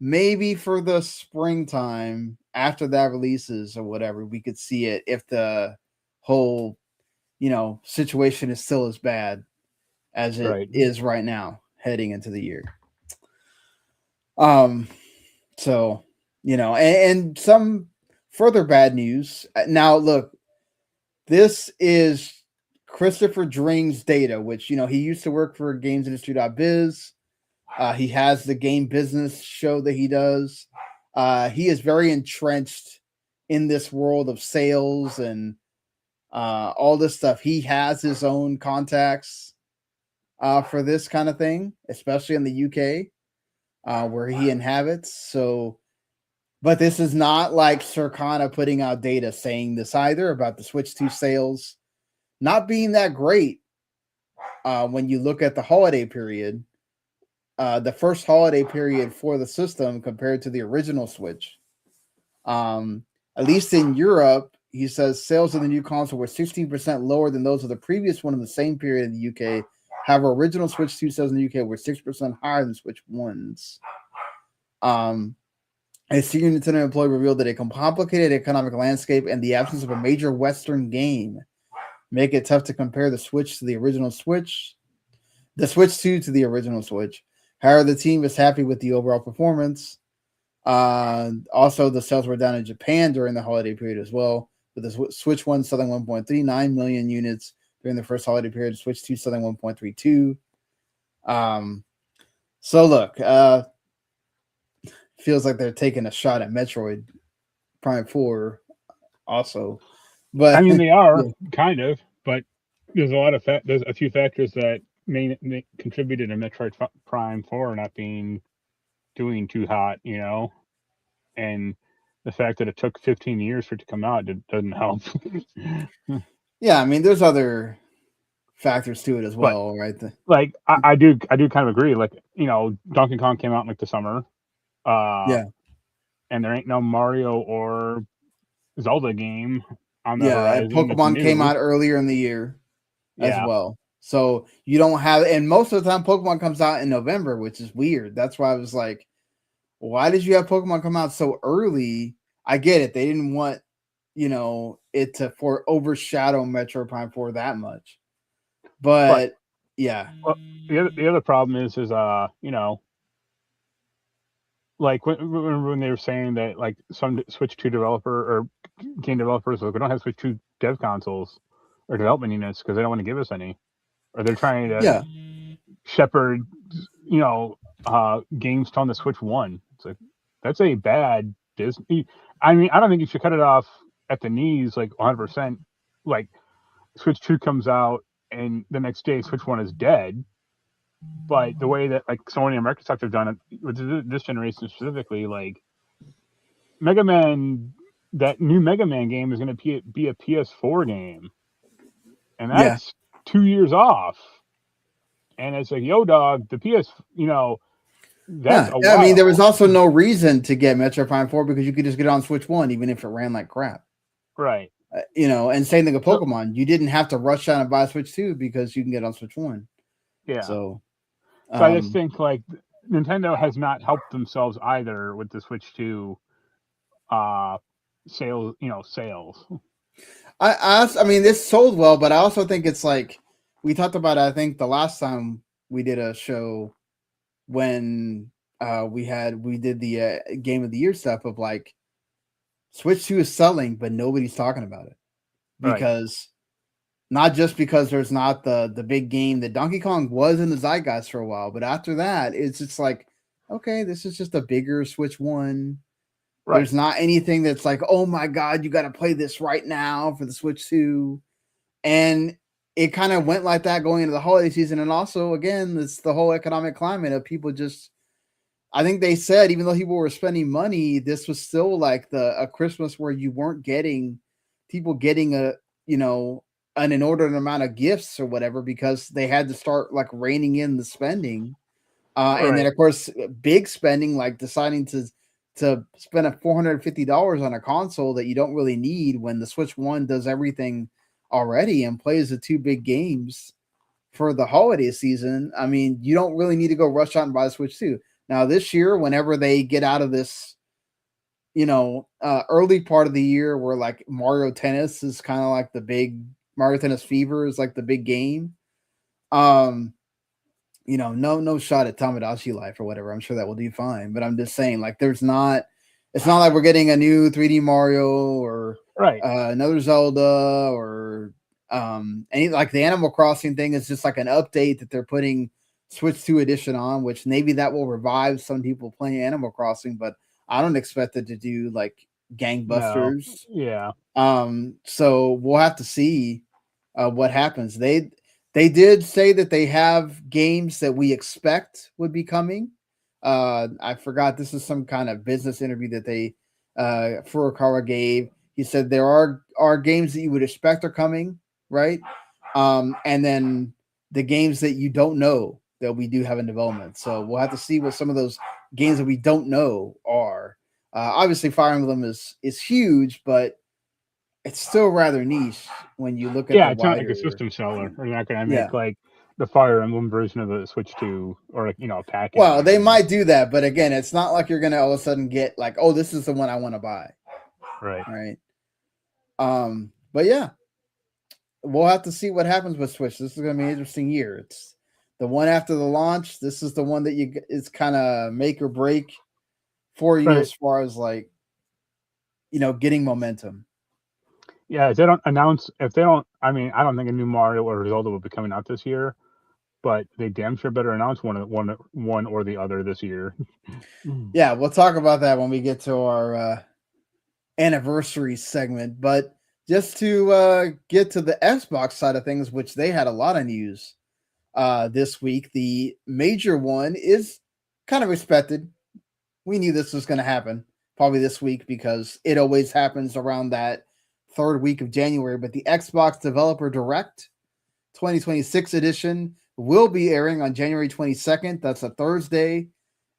maybe for the springtime after that releases or whatever, we could see it if the whole, situation is still as bad as it is right now heading into the year. So, and some further bad news. Now, look, this is Christopher Dring's data, which, he used to work for GamesIndustry.biz. He has the game business show that he does. He is very entrenched in this world of sales and all this stuff. He has his own contacts for this kind of thing, especially in the UK, where he inhabits. So, but this is not like Circana putting out data saying this either about the Switch 2 sales not being that great when you look at the holiday period. The first holiday period for the system compared to the original Switch. At least in Europe, he says sales of the new console were 16% lower than those of the previous one in the same period in the UK. However, original Switch 2 sales in the UK were 6% higher than Switch 1's. A senior Nintendo employee revealed that a complicated economic landscape and the absence of a major Western game make it tough to compare the Switch to the original Switch, the Switch 2 to the original Switch. However, the team is happy with the overall performance. Also, the sales were down in Japan during the holiday period as well, with the Switch 1 selling 1.39 million units during the first holiday period, Switch 2 selling 1.32. So look, feels like they're taking a shot at Metroid Prime 4 also. But I mean, they are kind of, but there's a lot of there's a few factors that may contributed to Metroid Prime 4 not doing too hot, and the fact that it took 15 years for it to come out doesn't help. Yeah, I mean, there's other factors to it as well, right? Like I do kind of agree. Like, Donkey Kong came out in like the summer. And there ain't no Mario or Zelda game on the horizon. Pokemon came out earlier in the year as well. So you don't have, and most of the time Pokemon comes out in November, which is weird. That's why I was like, why did you have Pokemon come out so early? I get it. They didn't want, it to overshadow Metro Prime 4 that much. But yeah. Well, the other problem is like when they were saying that like some Switch 2 developer or game developers, like, we don't have Switch 2 dev consoles or development units because they don't want to give us any, or they're trying to shepherd, games on the Switch 1. It's like, that's a bad business. I mean, I don't think you should cut it off at the knees, like 100%. Like, Switch 2 comes out and the next day Switch 1 is dead. But the way that like Sony and Microsoft have done it with this generation specifically, like Mega Man, that new Mega Man game is going to be a PS4 game, and that's 2 years off. And it's like, yo, dog, the PS, that's a while. I mean, there was also no reason to get Metro Prime 4 because you could just get it on Switch 1, even if it ran like crap. Right. And same thing with Pokemon. You didn't have to rush out and buy Switch 2 because you can get it on Switch 1. Yeah. So I just think like Nintendo has not helped themselves either with the Switch 2 sales, sales. I mean, this sold well, but I also think it's like we talked about, I think the last time we did a show when we did the Game of the Year stuff of like Switch 2 is selling, but nobody's talking about it because not just because there's not the big game that Donkey Kong was in the zeitgeist for a while, but after that, it's just like, okay, this is just a bigger Switch 1. Right. There's not anything that's like, oh my God, you got to play this right now for the Switch 2. And it kind of went like that going into the holiday season, and also again, it's the whole economic climate of people just. I think they said even though people were spending money, this was still like a Christmas where you weren't getting people getting an inordinate amount of gifts or whatever because they had to start like reining in the spending. And then Right. of course big spending like deciding to spend a $450 on a console that you don't really need when the Switch 1 does everything already and plays the two big games for the holiday season. I mean, you don't really need to go rush out and buy the Switch 2. Now this year, whenever they get out of this, early part of the year where like Mario Tennis is kind of like the big Mario Tennis Fever is like the big game. Um, no shot at Tamagotchi Life or whatever. I'm sure that will do fine, but I'm just saying, like, it's not like we're getting a new 3D Mario or Right. another Zelda or any like the Animal Crossing thing is just like an update that they're putting Switch 2 edition on, which maybe that will revive some people playing Animal Crossing, but I don't expect it to do like No. gangbusters. Yeah. So we'll have to see what happens. They did say that they have games that we expect would be coming. I forgot this is some kind of business interview that they Furukawa gave. He said there are games that you would expect are coming, right? And then the games that you don't know that we do have in development. So we'll have to see what some of those games that we don't know are. Obviously, Fire Emblem is huge, but it's still rather niche when you look at the Yeah, it's not like a wider. system seller. They're not going to Yeah. make like the Fire Emblem version of the Switch 2 or a package or Well, they anything. might do that, but again, it's not like you're gonna all of a sudden get like, oh, this is the one I want to buy, Right. right? But yeah, we'll have to see what happens with Switch. This is gonna be an interesting year. It's the one after the launch. This is the one that it's kind of make or break for you Right. as far as like getting momentum. Yeah, if they don't, I mean, I don't think a new Mario or Zelda will be coming out this year, but they damn sure better announce one or the other this year. Yeah, we'll talk about that when we get to our anniversary segment. But just to get to the Xbox side of things, which they had a lot of news this week, the major one is kind of expected. We knew this was going to happen probably this week because it always happens around that third week of January. But the Xbox Developer Direct 2026 edition will be airing on January 22nd. That's a Thursday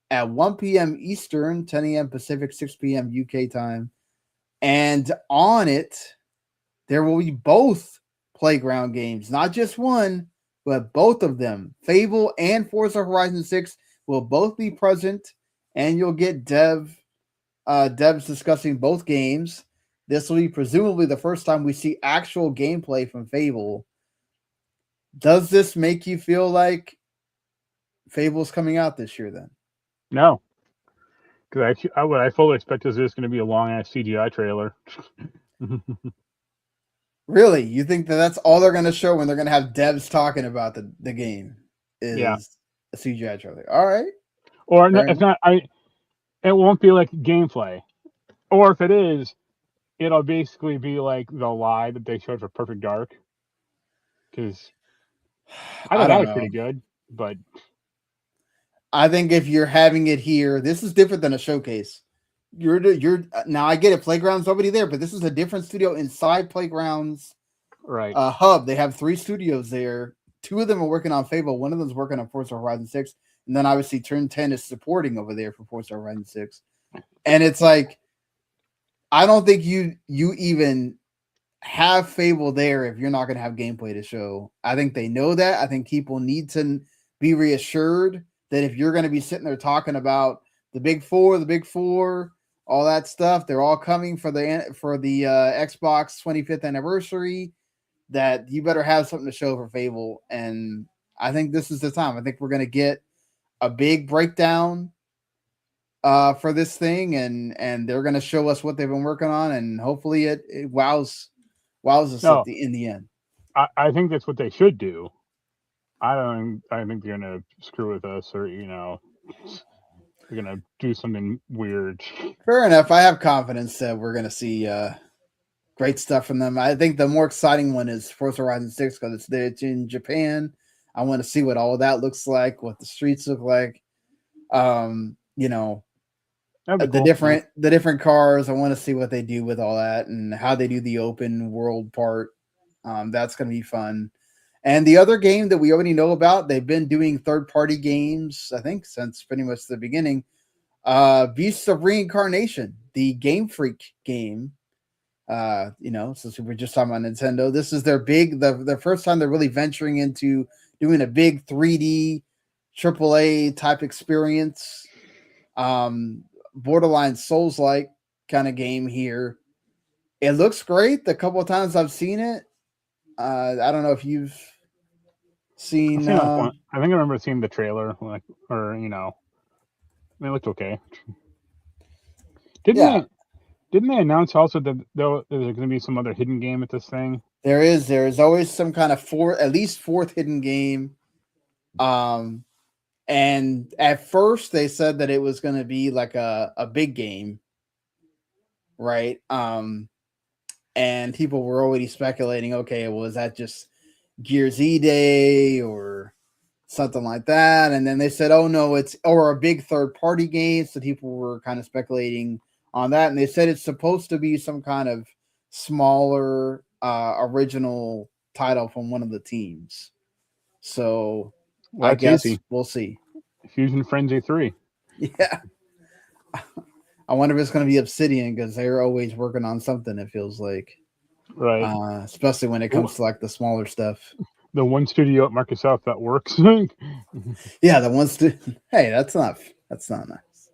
at 1 p.m. Eastern, 10 a.m. Pacific, 6 p.m. UK time. And on it, there will be both Playground games, not just one, but both of them. Fable and Forza Horizon 6 will both be present, and you'll get devs discussing both games. This will be presumably the first time we see actual gameplay from Fable. Does this make you feel like Fable's coming out this year then? No, because what I fully expect is there's going to be a long ass CGI trailer. Really? You think that that's all they're going to show when they're going to have devs talking about the game Yeah, is a CGI trailer? All right. or Fair it's enough. not. It won't be like gameplay, or if it is, it'll basically be like the lie that they showed for Perfect Dark. Because I I thought that don't was know. pretty good, but I think if you're having it here, this is different than a showcase. You're now I get it. Playground's already there, but this is a different studio inside Playground's right. hub. They have 3 studios there. 2 of them are working on Fable. One of them is working on Forza Horizon 6, and then obviously Turn 10 is supporting over there for Forza Horizon 6. And it's like I don't think you even have Fable there if you're not going to have gameplay to show. I think they know that. I think people need to be reassured that if you're going to be sitting there talking about the big four, all that stuff, they're all coming for the Xbox 25th anniversary. That you better have something to show for Fable, and I think this is the time. I think we're going to get a big breakdown for this thing, and they're going to show us what they've been working on, and hopefully it wows us No, in the end. I think that's what they should do. I think they're gonna screw with us, or they're gonna do something weird. Fair enough. I have confidence that we're going to see great stuff from them. I think the more exciting one is Forza Horizon 6 because it's in Japan. I want to see what all of that looks like, what the streets look like. You know, That'd be the cool. different cars. I want to see what they do with all that and how they do the open world part. That's going to be fun. And the other game that we already know about, they've been doing third party games, I think, since pretty much the beginning. Beast of Reincarnation, the Game Freak game. Since we were just talking about Nintendo, this is their the first time they're really venturing into doing a big 3D AAA type experience. Borderline Souls-like kind of game here. It looks great. The couple of times I've seen it, I don't know if you've seen. I've seen like one. I think I remember seeing the trailer, like, or it looked okay. Didn't they announce also that there's going to be some other hidden game at this thing? There is always some kind of at least fourth hidden game. And at first they said that it was going to be like a big game, right? And people were already speculating, okay, well, is that just Gears E Day or something like that? And then they said, oh no, it's or a big third party game. So people were kind of speculating on that, and they said it's supposed to be some kind of smaller original title from one of the teams. So well, I guess easy. We'll see. Fusion Frenzy 3. Yeah. I wonder if it's going to be Obsidian because they're always working on something, it feels like. Right. Especially when it comes to like the smaller stuff. The one studio at Microsoft that works. Yeah, the one hey, that's not nice.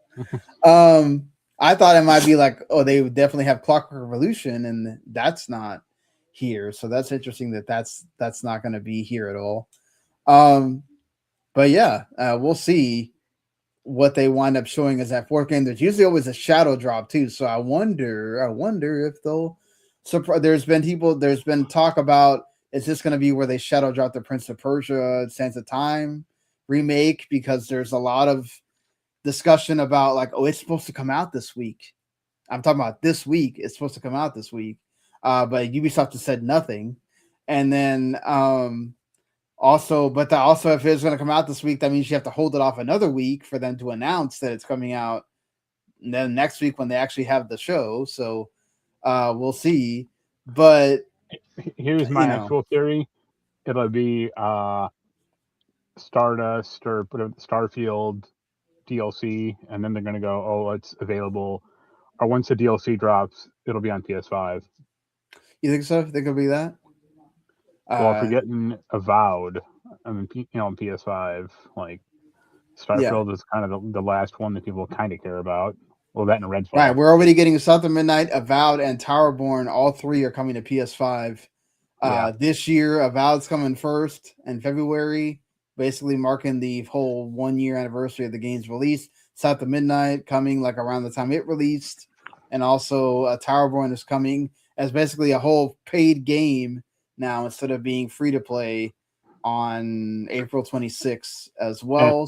I thought it might be like, oh, they would definitely have Clockwork Revolution, and that's not here. So that's interesting that's not going to be here at all. But yeah, we'll see what they wind up showing as that fourth game. There's usually always a shadow drop too. So I wonder if they'll. So there's been talk about, is this going to be where they shadow drop the Prince of Persia Sands of Time remake, because there's a lot of discussion about like, oh, it's supposed to come out this week. I'm talking about this week. It's supposed to come out this week. But Ubisoft has said nothing. And then also if it's going to come out this week, that means you have to hold it off another week for them to announce that it's coming out. And then next week when they actually have the show. So we'll see. But here's my actual theory. It'll be Stardust or Starfield DLC, and then they're going to go, oh, it's available. Or once the DLC drops, it'll be on PS5. You think so? Think it'll be that? Well, if we're getting Avowed, I mean, on PS5, like Starfield is kind of the last one that people kind of care about. Well, that and Redfall. Right, we're already getting South of Midnight, Avowed, and Towerborn. All three are coming to PS5 this year. Avowed's coming first in February, basically marking the whole 1 year anniversary of the game's release. South of Midnight coming like around the time it released, and also Towerborn is coming as basically a whole paid game now instead of being free to play on April 26th as well.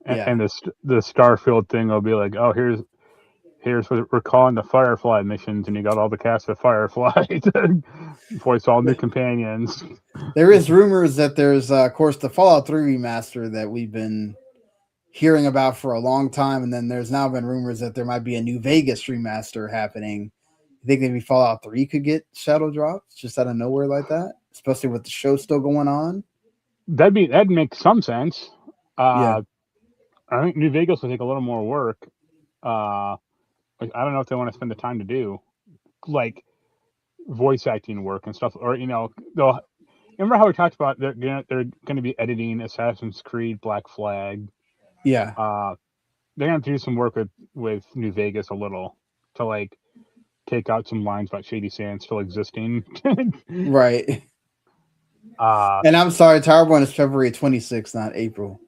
And the Starfield thing will be like, oh, here's what we're calling the Firefly missions, and you got all the cast of Firefly to voice all new companions. There is rumors that there's, of course, the Fallout 3 remaster that we've been hearing about for a long time, and then there's now been rumors that there might be a New Vegas remaster happening. You think maybe Fallout 3 could get shadow drops just out of nowhere like that, especially with the show still going on? That'd make some sense. I think New Vegas will take a little more work. I don't know if they want to spend the time to do like voice acting work and stuff, or they'll remember how we talked about they're going to be editing Assassin's Creed Black Flag. Yeah. They're going to do some work with New Vegas a little to like take out some lines about Shady Sand still existing. Right. And I'm sorry, Towerborn is February 26th, not April.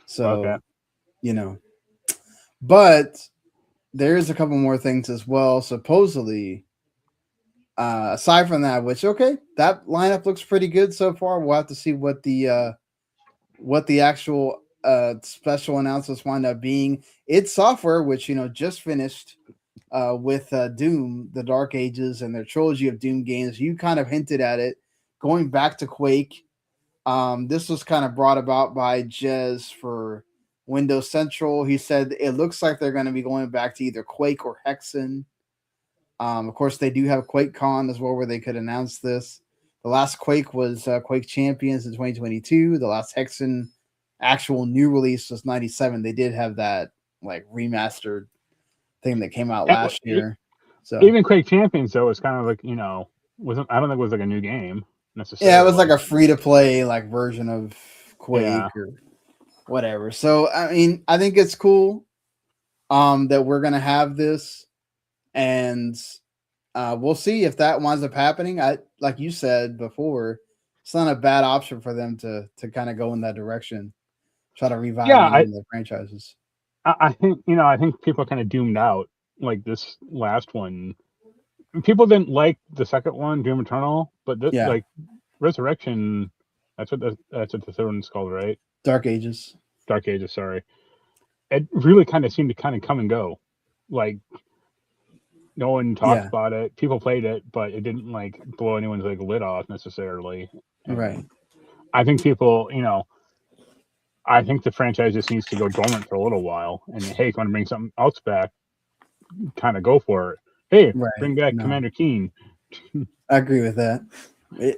So, but there's a couple more things as well. Supposedly, aside from that, that lineup looks pretty good so far. We'll have to see what the actual special announcements wind up being. Id Software, which just finished with Doom, the Dark Ages, and their trilogy of Doom games. You kind of hinted at it, going back to Quake. This was kind of brought about by Jez for Windows Central. He said it looks like they're going to be going back to either Quake or Hexen. Of course, they do have QuakeCon as well, where they could announce this. The last Quake was Quake Champions in 2022. The last Hexen actual new release was 97. They did have that like remastered thing that came out last year. So even Quake Champions though was kind of like, you know, wasn't, I don't think it was like a new game necessarily. Yeah, it was like a free to play like version of Quake or whatever. So I mean, I think it's cool that we're gonna have this, and we'll see if that winds up happening. I like you said before, it's not a bad option for them to kind of go in that direction, try to revive the franchises. I think, you know, I think people are kind of doomed out. Like this last one, people didn't like the second one, Doom Eternal, but like Resurrection, that's what the third one's called, right? Dark Ages. Dark Ages, sorry. It really kind of seemed to kind of come and go. Like no one talked about it. People played it, but it didn't like blow anyone's like lid off necessarily. And right. I think people, you know, I think the franchise just needs to go dormant for a little while. And hey, if you want to bring something else back, kind of go for it. Hey, bring back Commander Keen. I agree with that.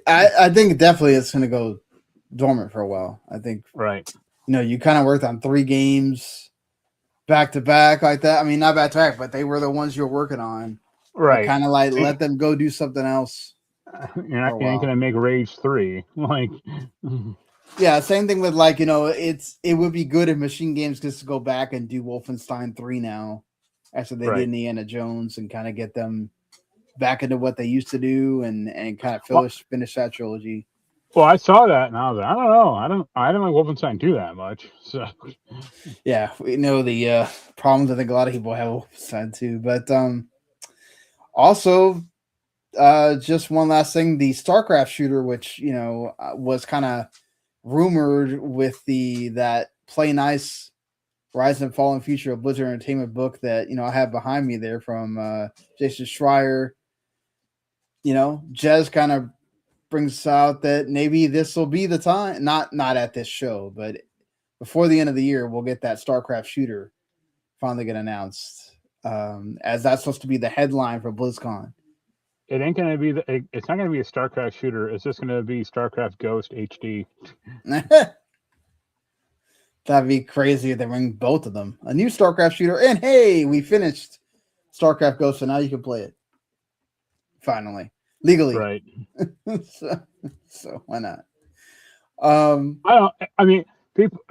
I think definitely it's going to go dormant for a while. I think, right. You know, you kind of worked on 3 games back to back like that. I mean, not back to back, but they were the ones you're working on. Right. Kind of like let them go do something else. You ain't going to make Rage 3. Like, yeah, same thing with like, you know, it would be good if Machine Games gets to go back and do Wolfenstein 3 now after they did Indiana Jones and kind of get them back into what they used to do and kind of finish that trilogy. Well, I saw that and I was like, I don't know. I don't like Wolfenstein 2 that much. So yeah, we know the problems I think a lot of people have Wolfenstein 2. But also just one last thing, the Starcraft shooter, which, you know, was kind of rumored with that Play Nice Rise and Fall and Future of Blizzard Entertainment book that, you know, I have behind me there from Jason Schreier. You know, Jez kind of brings out that maybe this will be the time, not at this show, but before the end of the year, we'll get that StarCraft shooter finally get announced, as that's supposed to be the headline for BlizzCon. It ain't going to be it's not going to be a StarCraft shooter. It's just going to be StarCraft Ghost HD. That'd be crazy if they bring both of them. A new StarCraft shooter, and hey, we finished StarCraft Ghost, so now you can play it. Finally. Legally. Right. so why not? I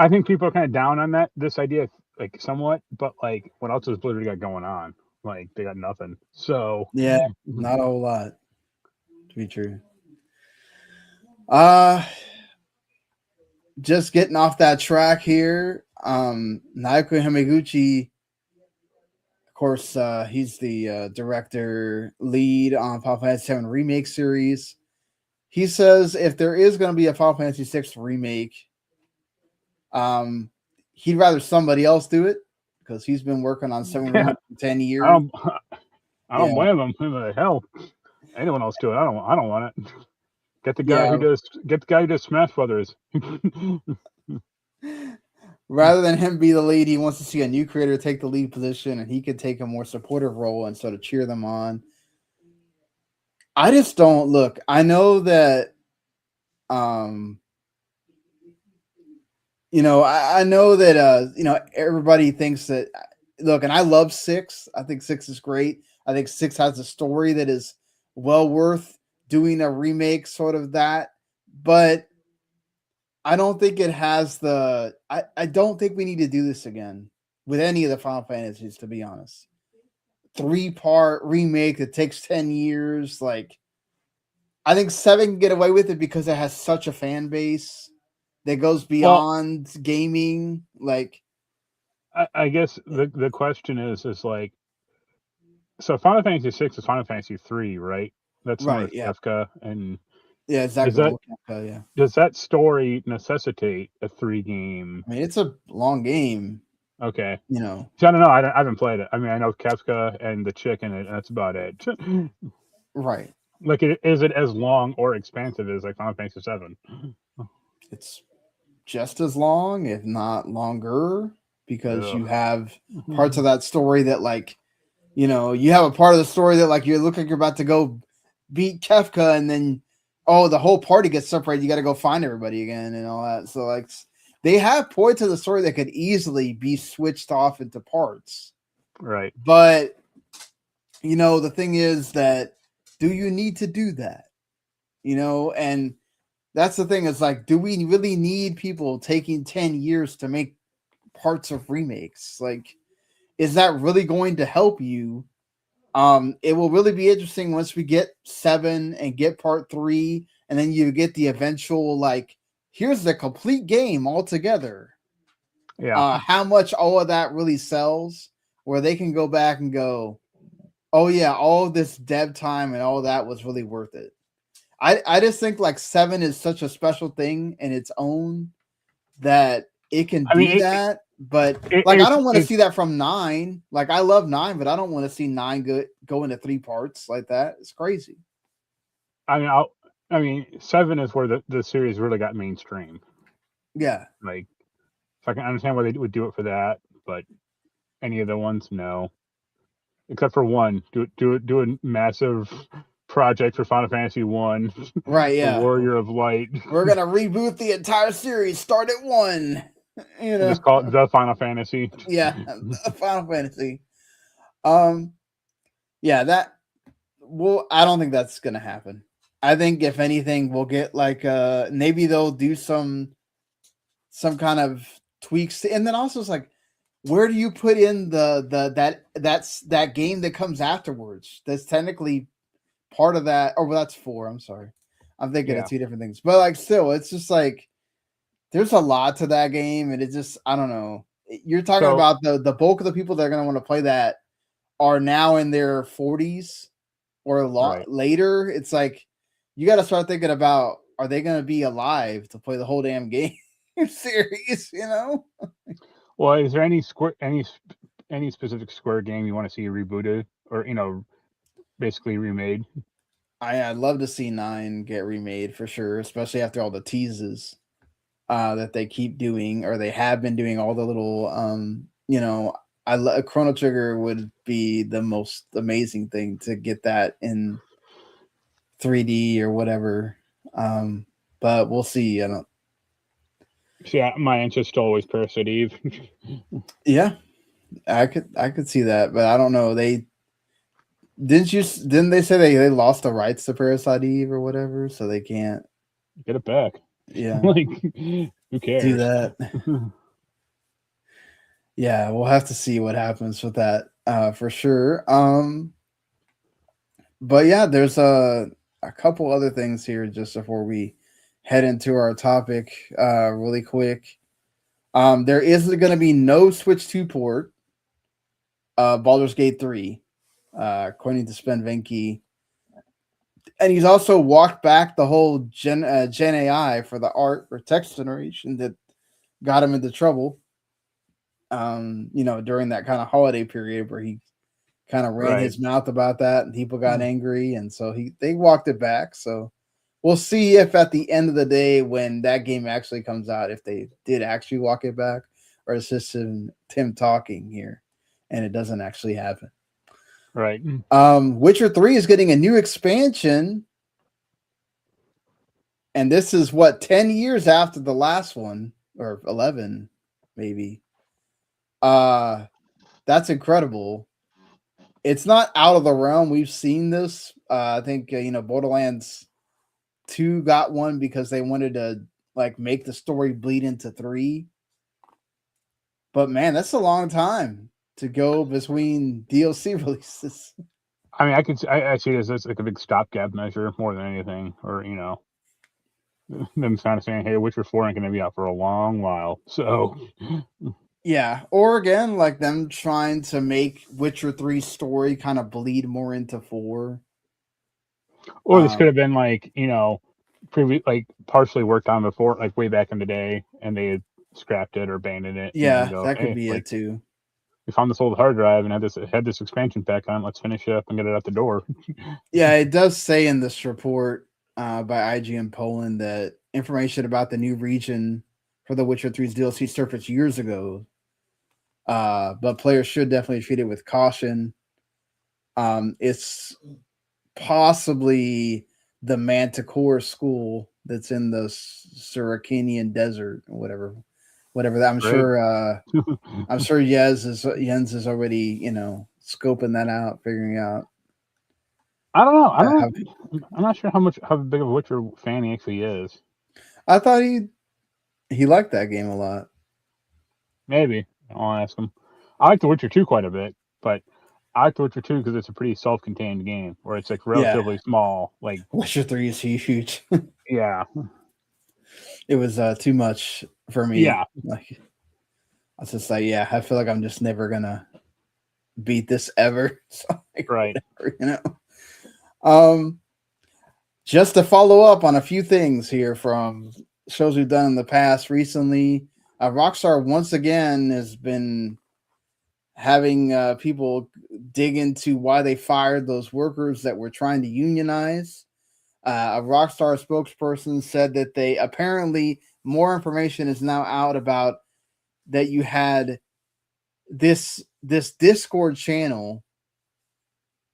think people are kind of down on this idea, like somewhat, but like what else has Blizzard got going on? Like they got nothing. So yeah, not a whole lot, to be true. Just getting off that track here. Naoki Hamaguchi, of course, he's the director lead on Final Fantasy VII Remake series. He says if there is going to be a Final Fantasy VI remake, he'd rather somebody else do it because he's been working on 7 remakes for 10 years. I don't blame him. Who the hell? Anyone else do it? I don't want it. Get the guy who does Smash Brothers. Rather than him be the lead, he wants to see a new creator take the lead position, and he could take a more supportive role and sort of cheer them on. I just don't look. I know that, you know, I know that, you know, everybody thinks that. Look, and I love 6. I think 6 is great. I think 6 has a story that is well worth doing a remake, sort of that, but I don't think it has the. I don't think we need to do this again with any of the Final Fantasies, to be honest. 3-part remake that takes 10 years. Like, I think 7 can get away with it because it has such a fan base that goes beyond gaming. Like, I guess the question is like, so Final Fantasy 6 is Final Fantasy 3, right? That's right. Kefka and exactly. Does that story necessitate a 3 game? I mean, it's a long game. Okay. You know, So I don't know. I haven't played it. I mean, I know Kefka and the chick in it, and that's about it. right? Like, is it as long or expansive as like Final Fantasy VII? It's just as long, if not longer, because Ugh. you have parts of that story that, like, you have a part of the story that, like, you look like you're about to go beat Kefka, and then the whole party gets separated. You got to go find everybody again and all that. So, like, they have points of the story that could easily be switched off into parts. Right. But the thing is that, do you need to do that? And that's the thing, is like, do we really need people taking 10 years to make parts of remakes? Like, is that really going to help you? It will really be interesting once we get 7 and get part 3, and then you get the eventual, like, here's the complete game altogether. Yeah. How much all of that really sells, where they can go back and go, oh yeah, all of this dev time and all that was really worth it. I just think, like, 7 is such a special thing in its own, that it can I do mean, that. But like, I don't want to see that from 9. Like, I love 9, but I don't want to see 9 go into 3 parts like that. It's crazy. I mean, 7 is where the series really got mainstream. Yeah. Like, so I can understand why they would do it for that, but any of the ones, no. Except for 1, do a massive project for Final Fantasy 1, Right. the Yeah. Warrior of Light. We're gonna reboot the entire series. Start at 1. And just call it the Final Fantasy. Yeah, Final Fantasy. Yeah, that. Well, I don't think that's gonna happen. I think, if anything, we'll get, like, maybe they'll do some kind of tweaks, and then also it's like, where do you put in that game that comes afterwards? That's technically part of that. Oh, well, that's 4. I'm sorry, I'm thinking of 2 different things. But, like, still, it's just like, there's a lot to that game, and it just, I don't know. You're talking about the bulk of the people that are going to want to play that are now in their 40s or later. It's like, you got to start thinking about, are they going to be alive to play the whole damn game series? Well, is there any specific Square game you want to see rebooted or basically remade? I'd love to see 9 get remade for sure, especially after all the teases that they keep doing, or they have been doing, all the little Chrono Trigger would be the most amazing thing to get that in 3D or whatever. But we'll see. I don't. Yeah, my answer is still always Parasite Eve. Yeah, I could see that, but I don't know. Didn't they say they lost the rights to Parasite Eve or whatever, so they can't get it back? Yeah, like, who cares? Do that. Yeah, we'll have to see what happens with that for sure. But yeah, there's a couple other things here just before we head into our topic really quick. There is going to be no Switch 2 port. Baldur's Gate 3, according to Sven Vincke. And he's also walked back the whole Gen AI for the art or text generation that got him into trouble. During that kind of holiday period where he kind of ran his mouth about that, and people got angry, and so they walked it back. So we'll see if at the end of the day, when that game actually comes out, if they did actually walk it back, or it's just Tim talking here and it doesn't actually happen. Right. Witcher 3 is getting a new expansion, and this is 10 years after the last one, or 11 maybe. That's incredible. It's not out of the realm. We've seen this. I think Borderlands 2 got one because they wanted to make the story bleed into 3. But man, that's a long time to go between DLC releases. I mean, I see this as like a big stopgap measure more than anything, or them kind of saying, "Hey, Witcher 4 ain't going to be out for a long while." So, yeah, or again, like them trying to make Witcher 3 story kind of bleed more into 4. Or this could have been partially worked on before, like way back in the day, and they scrapped it or abandoned it. And Yeah, then go, that could hey, be like it too. we found this old hard drive and had this expansion pack on. Let's finish it up and get it out the door. Yeah, it does say in this report by IGN Poland that information about the new region for The Witcher 3's DLC surfaced years ago. But players should definitely treat it with caution. It's possibly the Manticore school that's in the Suricanian desert or whatever that. I'm Great. sure. I'm sure Jens is already scoping that out, figuring out. I don't know. I'm not sure how big of a Witcher fan he actually is. I thought he liked that game a lot. Maybe I'll ask him. I like The Witcher 2 quite a bit, but I like The Witcher 2 because it's a pretty self-contained game where it's like relatively small. Like Witcher 3 is huge. Yeah, it was too much for me. Yeah, like I was just like, yeah, I feel like I'm just never gonna beat this ever. So, like, right. Whatever, just to follow up on a few things here from shows we've done in the past recently. Rockstar once again has been having people dig into why they fired those workers that were trying to unionize. A Rockstar spokesperson said that they apparently more information is now out about that you had this Discord channel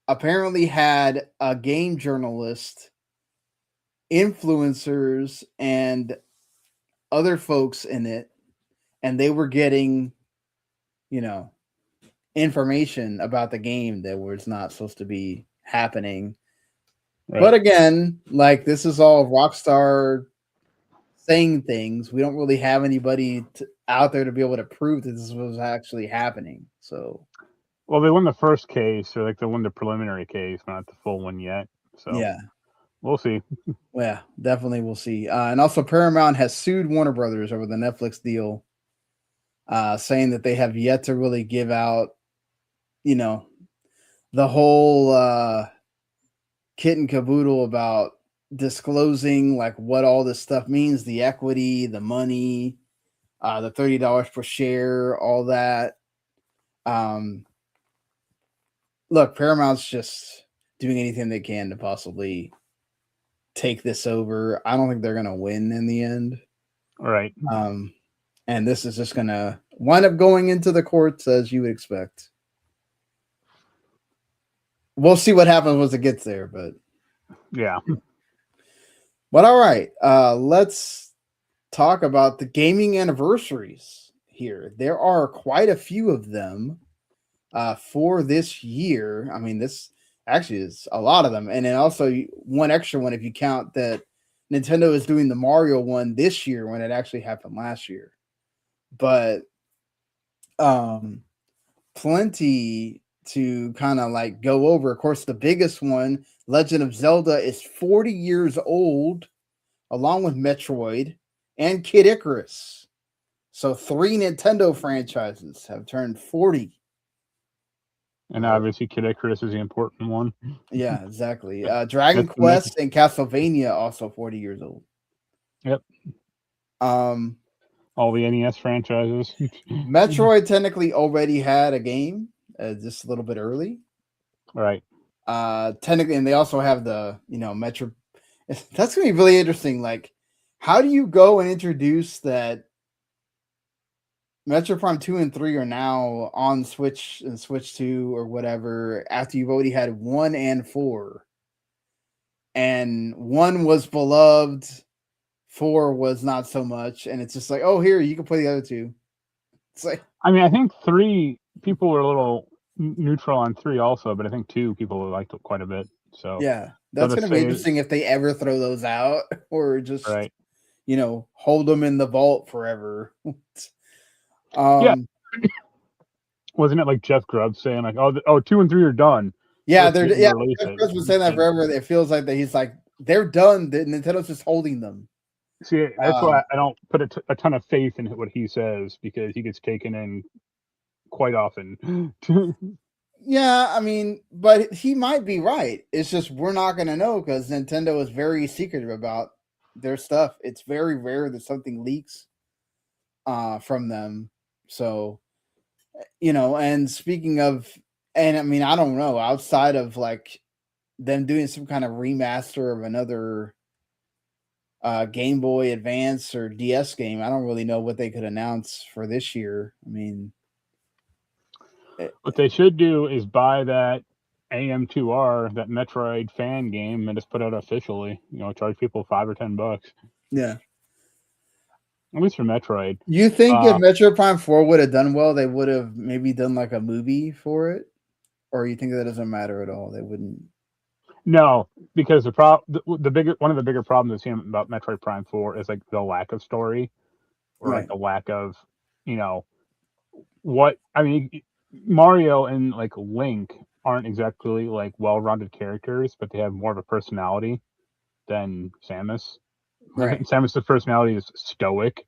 apparently had a game journalist, influencers, and other folks in it, and they were getting, information about the game that was not supposed to be happening. Right. But again, like this is all Rockstar saying things. We don't really have anybody out there to be able to prove that this was actually happening. So, well, they won the first case, or like they won the preliminary case, not the full one yet. So yeah, we'll see. Well, yeah, definitely we'll see. And also, Paramount has sued Warner Brothers over the Netflix deal, saying that they have yet to really give out, the whole kit and caboodle about disclosing like what all this stuff means, the equity, the money, the $30 per share, all that. Look, Paramount's just doing anything they can to possibly take this over. I don't think they're gonna win in the end. Right. And this is just gonna wind up going into the courts as you would expect. We'll see what happens once it gets there, but yeah. But all right, let's talk about the gaming anniversaries here. There are quite a few of them for this year. I mean, this actually is a lot of them. And then also one extra one if you count that Nintendo is doing the Mario one this year when it actually happened last year. But plenty to kind of like go over. Of course, the biggest one, Legend of Zelda, is 40 years old, along with Metroid and Kid Icarus. So 3 Nintendo franchises have turned 40. And obviously Kid Icarus is the important one. Yeah, exactly. Dragon Quest and Castlevania also 40 years old. Yep. All the NES franchises. Metroid technically already had a game just a little bit early. Right. Technically, and they also have the, Metro. That's going to be really interesting. Like, how do you go and introduce that Metro Prime 2 and 3 are now on Switch and Switch 2 or whatever after you've already had 1 and 4? And 1 was beloved, 4 was not so much, and it's just like, oh, here, you can play the other 2. It's like, I mean, I think 3 people were a little neutral on 3 also, but I think 2 people liked it quite a bit. So yeah, that's going to be interesting if they ever throw those out or just, hold them in the vault forever. Yeah. Wasn't it like Jeff Grubb saying like, oh, 2 and 3 are done? Yeah, Jeff Grubb's been saying that forever. It feels like that he's like, they're done. Nintendo's just holding them. See, that's why I don't put a ton of faith in what he says, because he gets taken in quite often. Yeah, I mean, but he might be right. It's just we're not going to know because Nintendo is very secretive about their stuff. It's very rare that something leaks. from them. So, and speaking of, and I mean, I don't know, outside of like them doing some kind of remaster of another Game Boy Advance or DS game, I don't really know what they could announce for this year. I mean, what they should do is buy that AM2R, that Metroid fan game, and just put it out officially. Charge people $5 or $10. yeah. At least for Metroid. You think if Metroid Prime 4 would have done well, they would have maybe done like a movie for it? Or you think that doesn't matter at all? They wouldn't. No, because one of the bigger problems I've seen about Metroid Prime 4 is like the lack of story, or like the lack of, what I mean. Mario and like Link aren't exactly like well-rounded characters, but they have more of a personality than Samus. Right. Samus' personality is stoic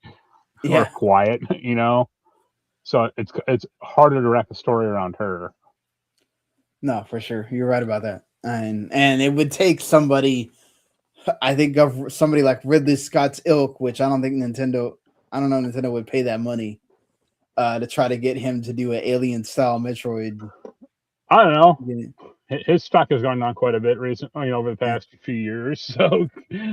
or Yeah. quiet, So it's harder to wrap a story around her. No, for sure. You're right about that. And it would take somebody, I think, of somebody like Ridley Scott's ilk, which I don't think Nintendo would pay that money to try to get him to do an alien style Metroid. I don't know. His stock has gone down quite a bit recently, over the past few years. So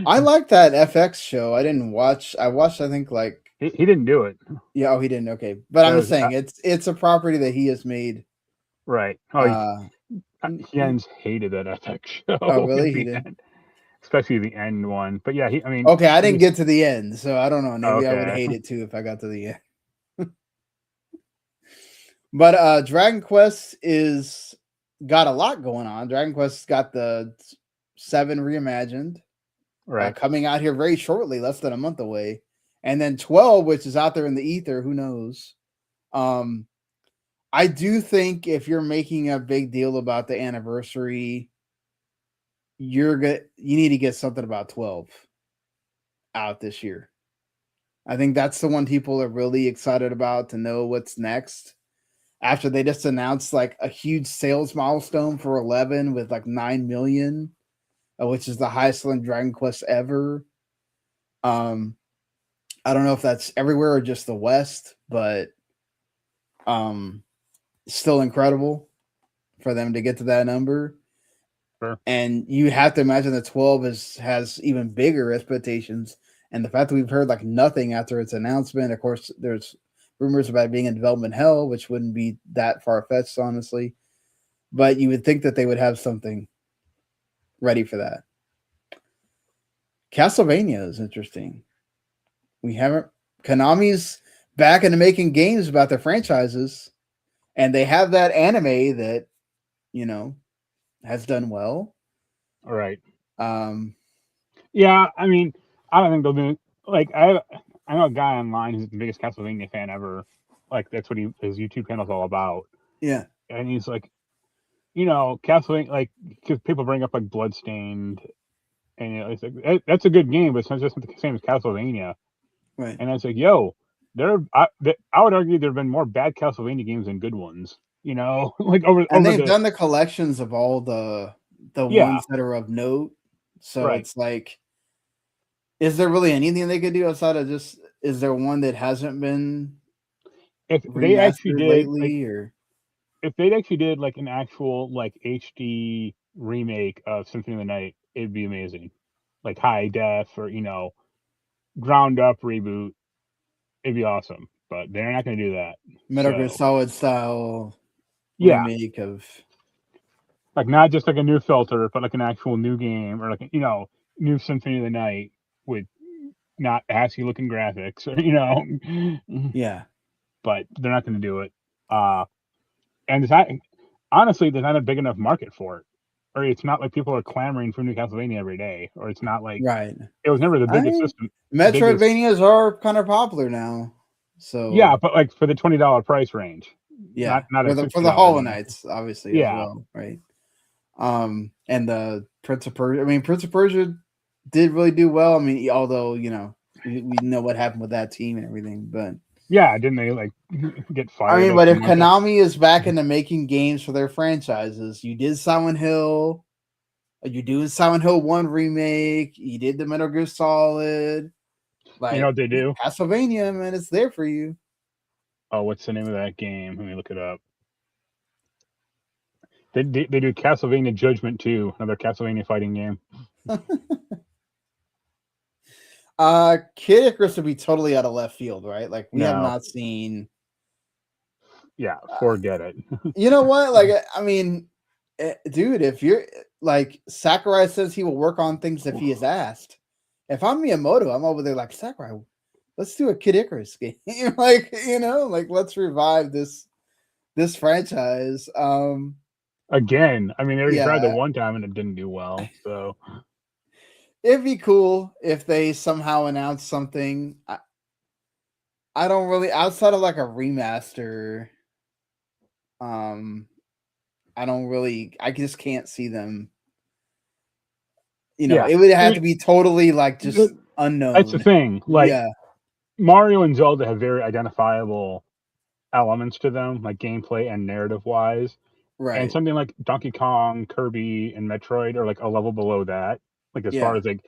I like that FX show. I didn't watch. I watched. I think like he didn't do it. Yeah. Oh, he didn't. Okay, but I'm saying it's a property that he has made. Right. Oh, Jens hated that FX show. Oh, really? He did. Especially the end one. But yeah, okay, I didn't get to the end, so I don't know. Maybe I would hate it too if I got to the end. But Dragon Quest got a lot going on. Dragon Quest's got the 7 reimagined, right, coming out here very shortly, less than a month away, and then 12, which is out there in the ether. Who knows? I do think if you're making a big deal about the anniversary, you need to get something about 12 out this year. I think that's the one people are really excited about to know what's next. After they just announced like a huge sales milestone for 11 with like 9 million, which is the highest selling Dragon Quest ever. I don't know if that's everywhere or just the West, but still incredible for them to get to that number. Sure. And you have to imagine that 12 has even bigger expectations. And the fact that we've heard like nothing after its announcement, of course, there's rumors about it being in development hell, which wouldn't be that far-fetched, honestly. But you would think that they would have something ready for that. Castlevania is interesting. Konami's back into making games about their franchises, and they have that anime that, has done well. All right. Yeah, I mean, I don't think they'll do like I know a guy online who's the biggest Castlevania fan ever. Like that's what his YouTube channel is all about. Yeah, and he's like, Castlevania, like because people bring up like Bloodstained, and it's like that's a good game, but it's not just the same as Castlevania. Right. And I was like, yo, I would argue there have been more bad Castlevania games than good ones. Like and they've done the collections of all the ones that are of note. So It's like, is there really anything they could do outside of just? Is there one that hasn't been? If they actually did lately, or if they actually did like an actual like HD remake of Symphony of the Night, it'd be amazing. Like high def or ground up reboot, it'd be awesome. But they're not going to do that. Metal Gear Solid style remake of, like not just like a new filter, but like an actual new game or like new Symphony of the Night with not assy looking graphics or yeah. But they're not going to do it. And it's not, honestly, there's not a big enough market for it. Or it's not like people are clamoring for new Castlevania every day. Or it's not like it was never the biggest system. Metroidvanias are kind of popular now. So yeah, but like for the $20 price range. Yeah, not for the Hollow Knights, obviously, as well, right? And the Prince of Persia. I mean, Prince of Persia did really do well. I mean, although we know what happened with that team and everything, but yeah, didn't they like get fired? I mean, but if Konami is back into making games for their franchises, you did Silent Hill, you do Silent Hill 1 remake, you did the Metal Gear Solid. Like, you know what they do? Castlevania, man, it's there for you. Oh, what's the name of that game? Let me look it up. They do Castlevania Judgment 2, another Castlevania fighting game. Kid Icarus would be totally out of left field, right? Like, we have No. not seen. Yeah, forget it. You know what? Like, I mean, dude, if you're like, Sakurai says he will work on things if he is asked. If I'm Miyamoto, I'm over there like, Sakurai, let's do a Kid Icarus game. Like, you know, like, let's revive this franchise. Again, I mean, they already tried the Yeah. one time and it didn't do well. So It'd be cool if they somehow announce something. I don't really, outside of like a remaster, I just can't see them. You know, yeah, it would have to be totally like just unknown. that's the thing. Like, yeah, Mario and Zelda have very identifiable elements to them, like gameplay and narrative wise. right. And something like Donkey Kong, Kirby, and Metroid are like a level below that. Like as far as like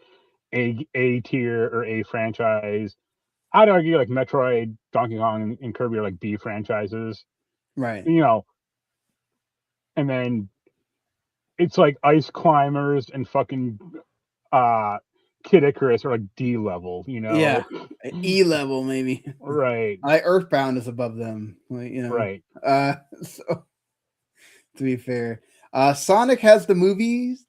A tier or A franchise. I'd argue like Metroid, Donkey Kong, and Kirby are like B franchises. Right. You know, and then it's like Ice Climbers and fucking Kid Icarus are like D level, you know? Yeah. E level, maybe. Right. Like Earthbound is above them. Like, you know. Right. So to be fair. Sonic has the movies,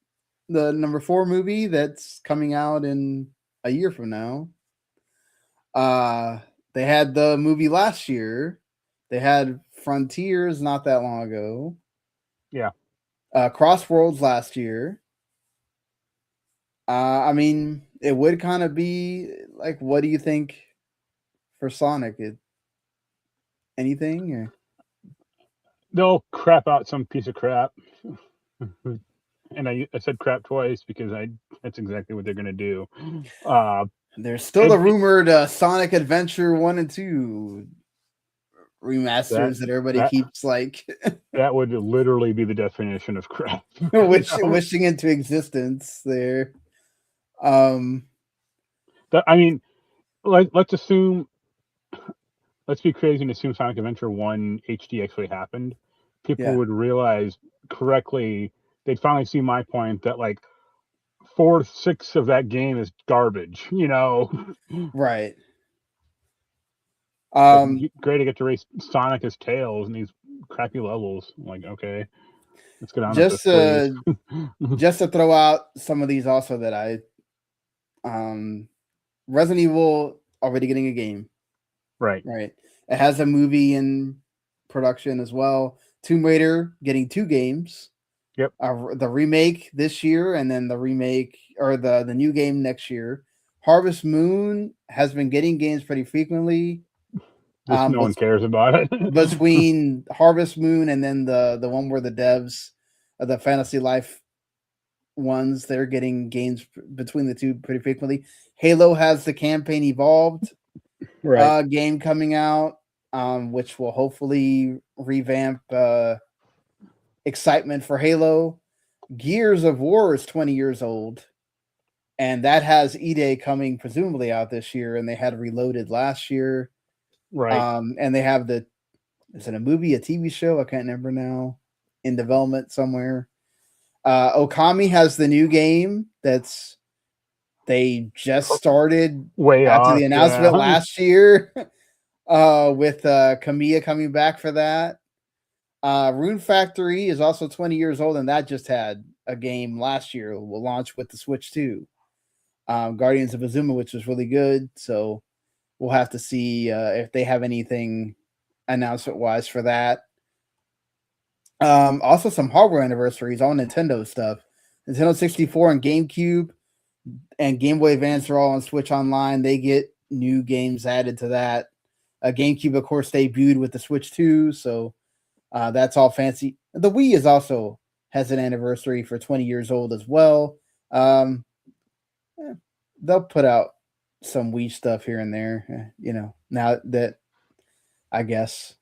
the number 4 movie that's coming out in a year from now. They had the movie last year. They had Frontiers not that long ago. Yeah. Crossworlds last year. I mean, it would kind of be like, what do you think for Sonic? Anything? Or? They'll crap out some piece of crap. And I said crap twice because that's exactly what they're gonna do. There's still the rumored Sonic Adventure 1 and 2 remasters that everybody keeps like. That would literally be the definition of crap. wishing into existence there. I mean, let's be crazy and assume Sonic Adventure 1 HD actually happened. People would realize correctly, they'd finally see my point that like 4/6 of that game is garbage, you know? Right. Great to get to race Sonic as Tails in these crappy levels. I'm like, okay, let's get on just this, just to throw out some of these also that I Resident Evil already getting a game. Right. It has a movie in production as well. Tomb Raider getting 2 games. Yep. The remake this year, and then the remake or the new game next year. Harvest Moon has been getting games pretty frequently. No one cares about it. Between Harvest Moon and then the one where the devs of the Fantasy Life ones, they're getting games between the two pretty frequently. Halo has the Campaign Evolved game coming out, which will hopefully revamp excitement for Halo. Gears of War is 20 years old, and that has E-Day coming presumably out this year, and they had Reloaded last year. Right. And they have is it a movie, a TV show? I can't remember now, in development somewhere. Okami has the new game they just started after the announcement last year with Kamiya coming back for that. Rune Factory is also 20 years old, and that just had a game last year. Will launch with the Switch 2. Guardians of Azuma, which was really good. So we'll have to see if they have anything announcement-wise for that. Also, some hardware anniversaries, all Nintendo stuff. Nintendo 64 and GameCube and Game Boy Advance are all on Switch Online. They get new games added to that. GameCube, of course, debuted with the Switch 2, so that's all fancy. The Wii is also has an anniversary for 20 years old as well. They'll put out some Wii stuff here and there, now that I guess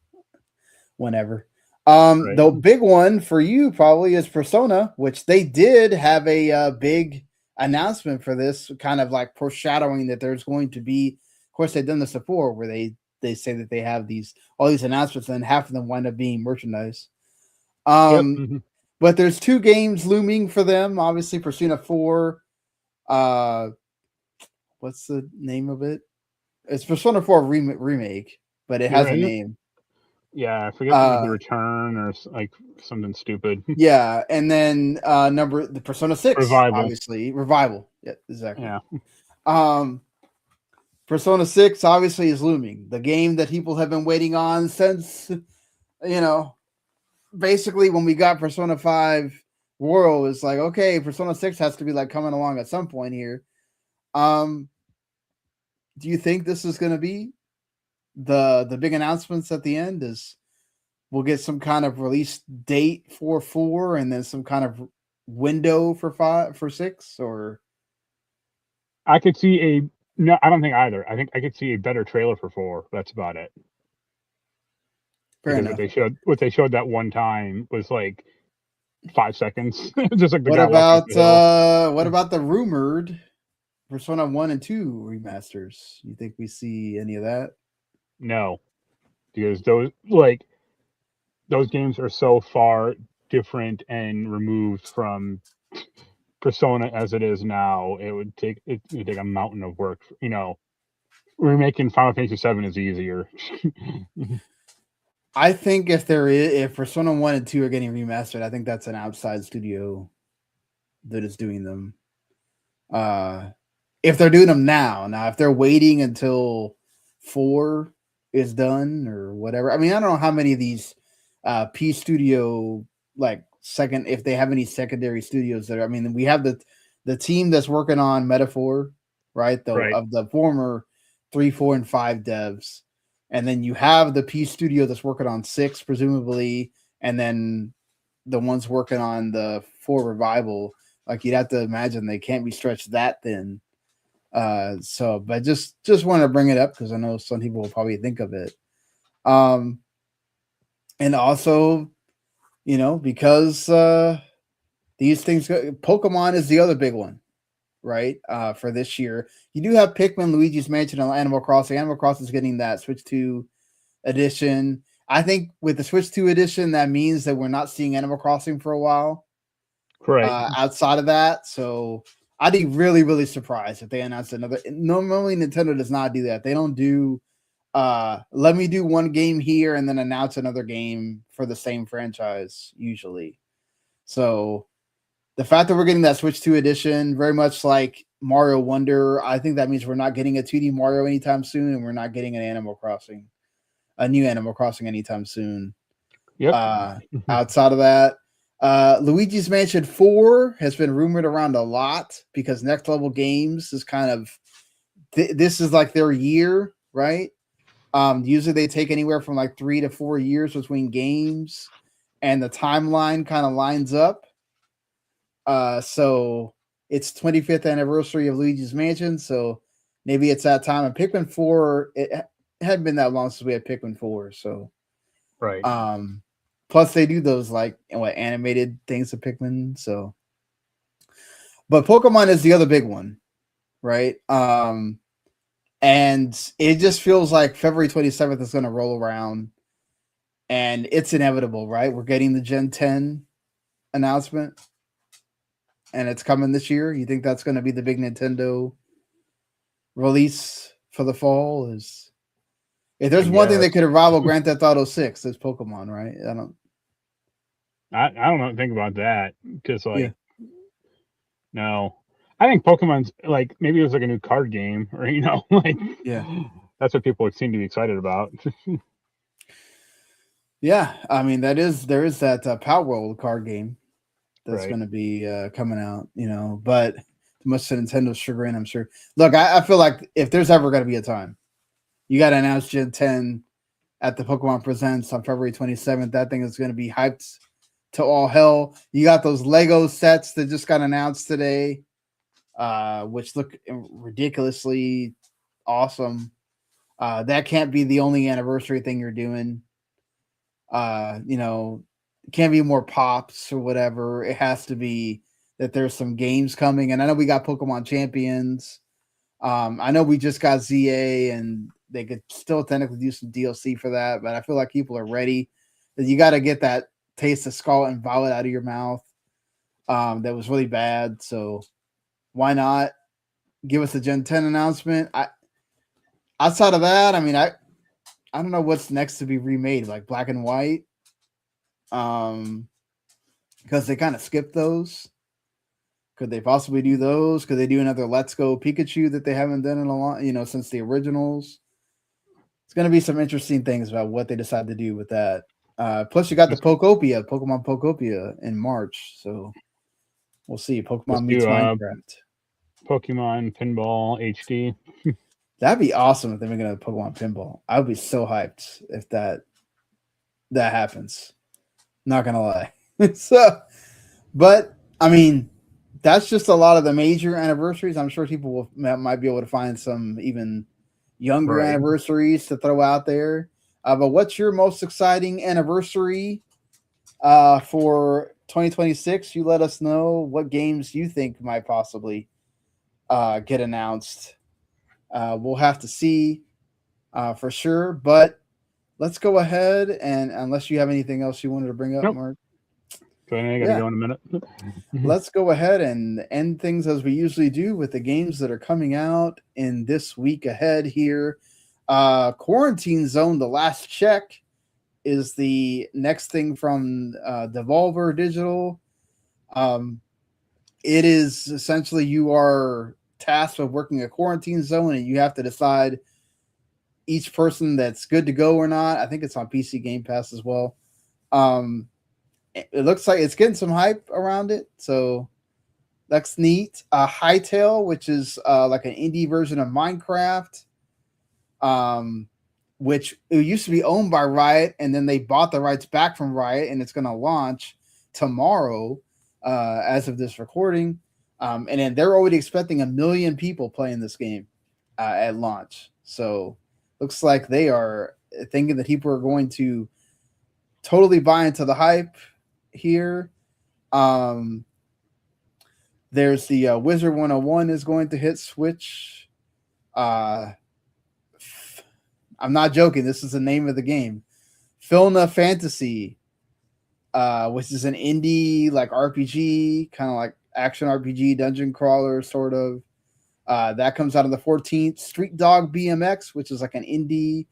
whenever. The big one for you probably is Persona, which they did have a big announcement for this, kind of like foreshadowing that there's going to be course, they've done this before where they say that they have all these announcements, and half of them wind up being merchandise. Yep. But there's 2 games looming for them. Obviously, Persona 4. What's the name of it? It's Persona 4 remake, but it has a name. Yeah, I forget the return or like something stupid. Yeah, and then the Persona 6, Revival. obviously. Revival. Yeah, exactly. Yeah. Persona 6 obviously is looming. The game that people have been waiting on since, basically when we got Persona 5 World, it's like, okay, Persona 6 has to be like coming along at some point here. Do you think this is going to be the big announcements at the end? We'll get some kind of release date for 4 and then some kind of window for 6, or I could see no, I don't think either. I think I could see a better trailer for 4. That's about it. Fair because enough. what they showed that one time was like 5 seconds. Just like the What guy walking up the hill. what about the rumored Persona 1 and 2 remasters? You think we see any of that? No, because those games are so far different and removed from Persona as it is now. It would take a mountain of work. Remaking Final Fantasy VII is easier. I think if Persona 1 and 2 are getting remastered, I think that's an outside studio that is doing them. If they're doing them now, if they're waiting until 4 is done or whatever. I mean, I don't know how many of these P Studio if they have any secondary studios that are. I mean, we have the team that's working on Metaphor, right? Of the former 3, 4, and 5 devs. And then you have the P Studio that's working on 6, presumably, and then the ones working on the 4 revival. Like, you'd have to imagine they can't be stretched that thin. But just want to bring it up because I know some people will probably think of it. And also, because these things Pokemon is the other big one, right? For this year, you do have Pikmin, Luigi's Mansion, and Animal Crossing. Animal Crossing is getting that Switch 2 edition. I think with the Switch 2 edition, that means that we're not seeing Animal Crossing for a while. Right. Outside of that, so I'd be really, really surprised if they announced another. Normally, Nintendo does not do that. They don't do. Let me do one game here and then announce another game for the same franchise usually. So the fact that we're getting that Switch 2 edition, very much like Mario Wonder, I think that means we're not getting a 2D Mario anytime soon, and we're not getting a new Animal Crossing anytime soon. Yep. Outside of that, Luigi's Mansion 4 has been rumored around a lot because Next Level Games is kind of this is like their year, right? Usually they take anywhere from like 3 to 4 years between games, and the timeline kind of lines up. So it's 25th anniversary of Luigi's Mansion, so maybe it's that time. And Pikmin 4, it hadn't been that long since we had Pikmin 4, so right. Plus they do those animated things of Pikmin, so. But Pokemon is the other big one, right? And it just feels like February 27th is going to roll around, and it's inevitable, right? We're getting the Gen 10 announcement, and it's coming this year. You think that's going to be the big Nintendo release for the fall? If there's one thing that could rival Grand Theft Auto 6, it's Pokemon, right? I don't know. Think about that because no. I think Pokemon's maybe it was like a new card game or that's what people seem to be excited about. Yeah, I mean there is that Power World card game that's going to be coming out, but much to Nintendo's chagrin, I'm sure. Look, I feel like if there's ever going to be a time, you got to announce Gen 10 at the Pokemon Presents on February 27th. That thing is going to be hyped to all hell. You got those Lego sets that just got announced today, which look ridiculously awesome. That can't be the only anniversary thing you're doing. It can't be more pops or whatever. It has to be that there's some games coming. And I know we got Pokemon Champions. I know we just got ZA, and they could still technically do some DLC for that, but I feel like people are ready. You got to get that taste of Scarlet and Violet out of your mouth. That was really bad, so why not give us a Gen 10 announcement? Outside of that, I mean, I don't know what's next to be remade, like Black and White, because they kind of skipped those. Could they possibly do those? Could they do another Let's Go Pikachu that they haven't done in a long, since the originals? It's going to be some interesting things about what they decide to do with that. Plus, you got the Pokemon Pokopia in March, so we'll see. Pokemon meets Minecraft. Pokemon Pinball HD. That'd be awesome if they make another Pokemon Pinball. I would be so hyped if that happens. Not gonna lie. But I mean, that's just a lot of the major anniversaries. I'm sure people might be able to find some even younger anniversaries to throw out there. But what's your most exciting anniversary for 2026? You let us know what games you think might possibly get announced. We'll have to see for sure. But let's go ahead, and unless you have anything else you wanted to bring up, Mark. I gotta go in a minute. Let's go ahead and end things as we usually do with the games that are coming out in this week ahead here. Quarantine Zone, The Last Check, is the next thing from Devolver Digital. It is essentially you are tasked with working a quarantine zone, and you have to decide each person that's good to go or not. I think it's on PC Game Pass as well. It looks like it's getting some hype around it, so that's neat. Hytale, which is like an indie version of Minecraft, which it used to be owned by Riot, and then they bought the rights back from Riot, and it's going to launch tomorrow as of this recording. And then they're already expecting 1 million people playing this game at launch. So looks like they are thinking that people are going to totally buy into the hype here. There's the Wizard 101 is going to hit Switch. I'm not joking. This is the name of the game. Filna Fantasy, which is an indie like RPG, kind of like action RPG, dungeon crawler sort of. That comes out on the 14th. Street Dog BMX, which is like an indie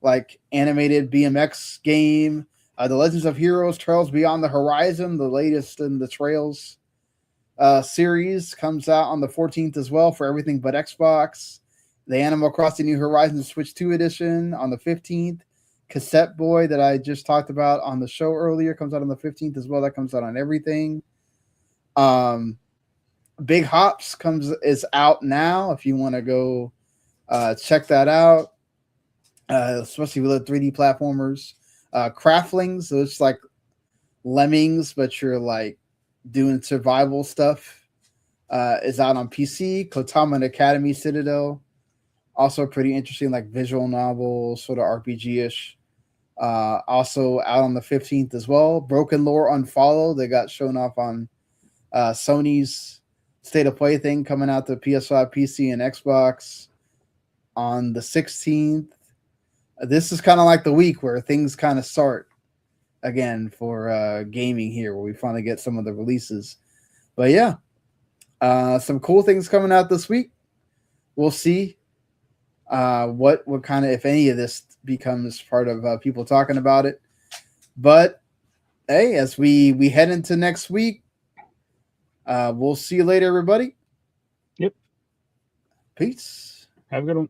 like animated BMX game. The Legends of Heroes Trails Beyond the Horizon, the latest in the Trails series, comes out on the 14th as well for everything but Xbox. The Animal Crossing New Horizons Switch 2 edition on the 15th. Cassette Boy that I just talked about on the show earlier comes out on the 15th as well. That comes out on everything. Big Hops is out now if you want to go check that out, especially with the 3D platformers. Craftlings, so it's like Lemmings, but you're like doing survival stuff, is out on PC. Kotaman Academy Citadel, also pretty interesting, like visual novel, sort of RPG-ish. Also out on the 15th as well. Broken Lore Unfollow, they got shown off on Sony's State of Play thing, coming out to PS5, PC, and Xbox on the 16th. This is kind of like the week where things kind of start again for gaming here, where we finally get some of the releases. But yeah, some cool things coming out this week. We'll see what kind of, if any of this becomes part of people talking about it. But hey, as we head into next week, we'll see you later, everybody. Yep. Peace. Have a good one.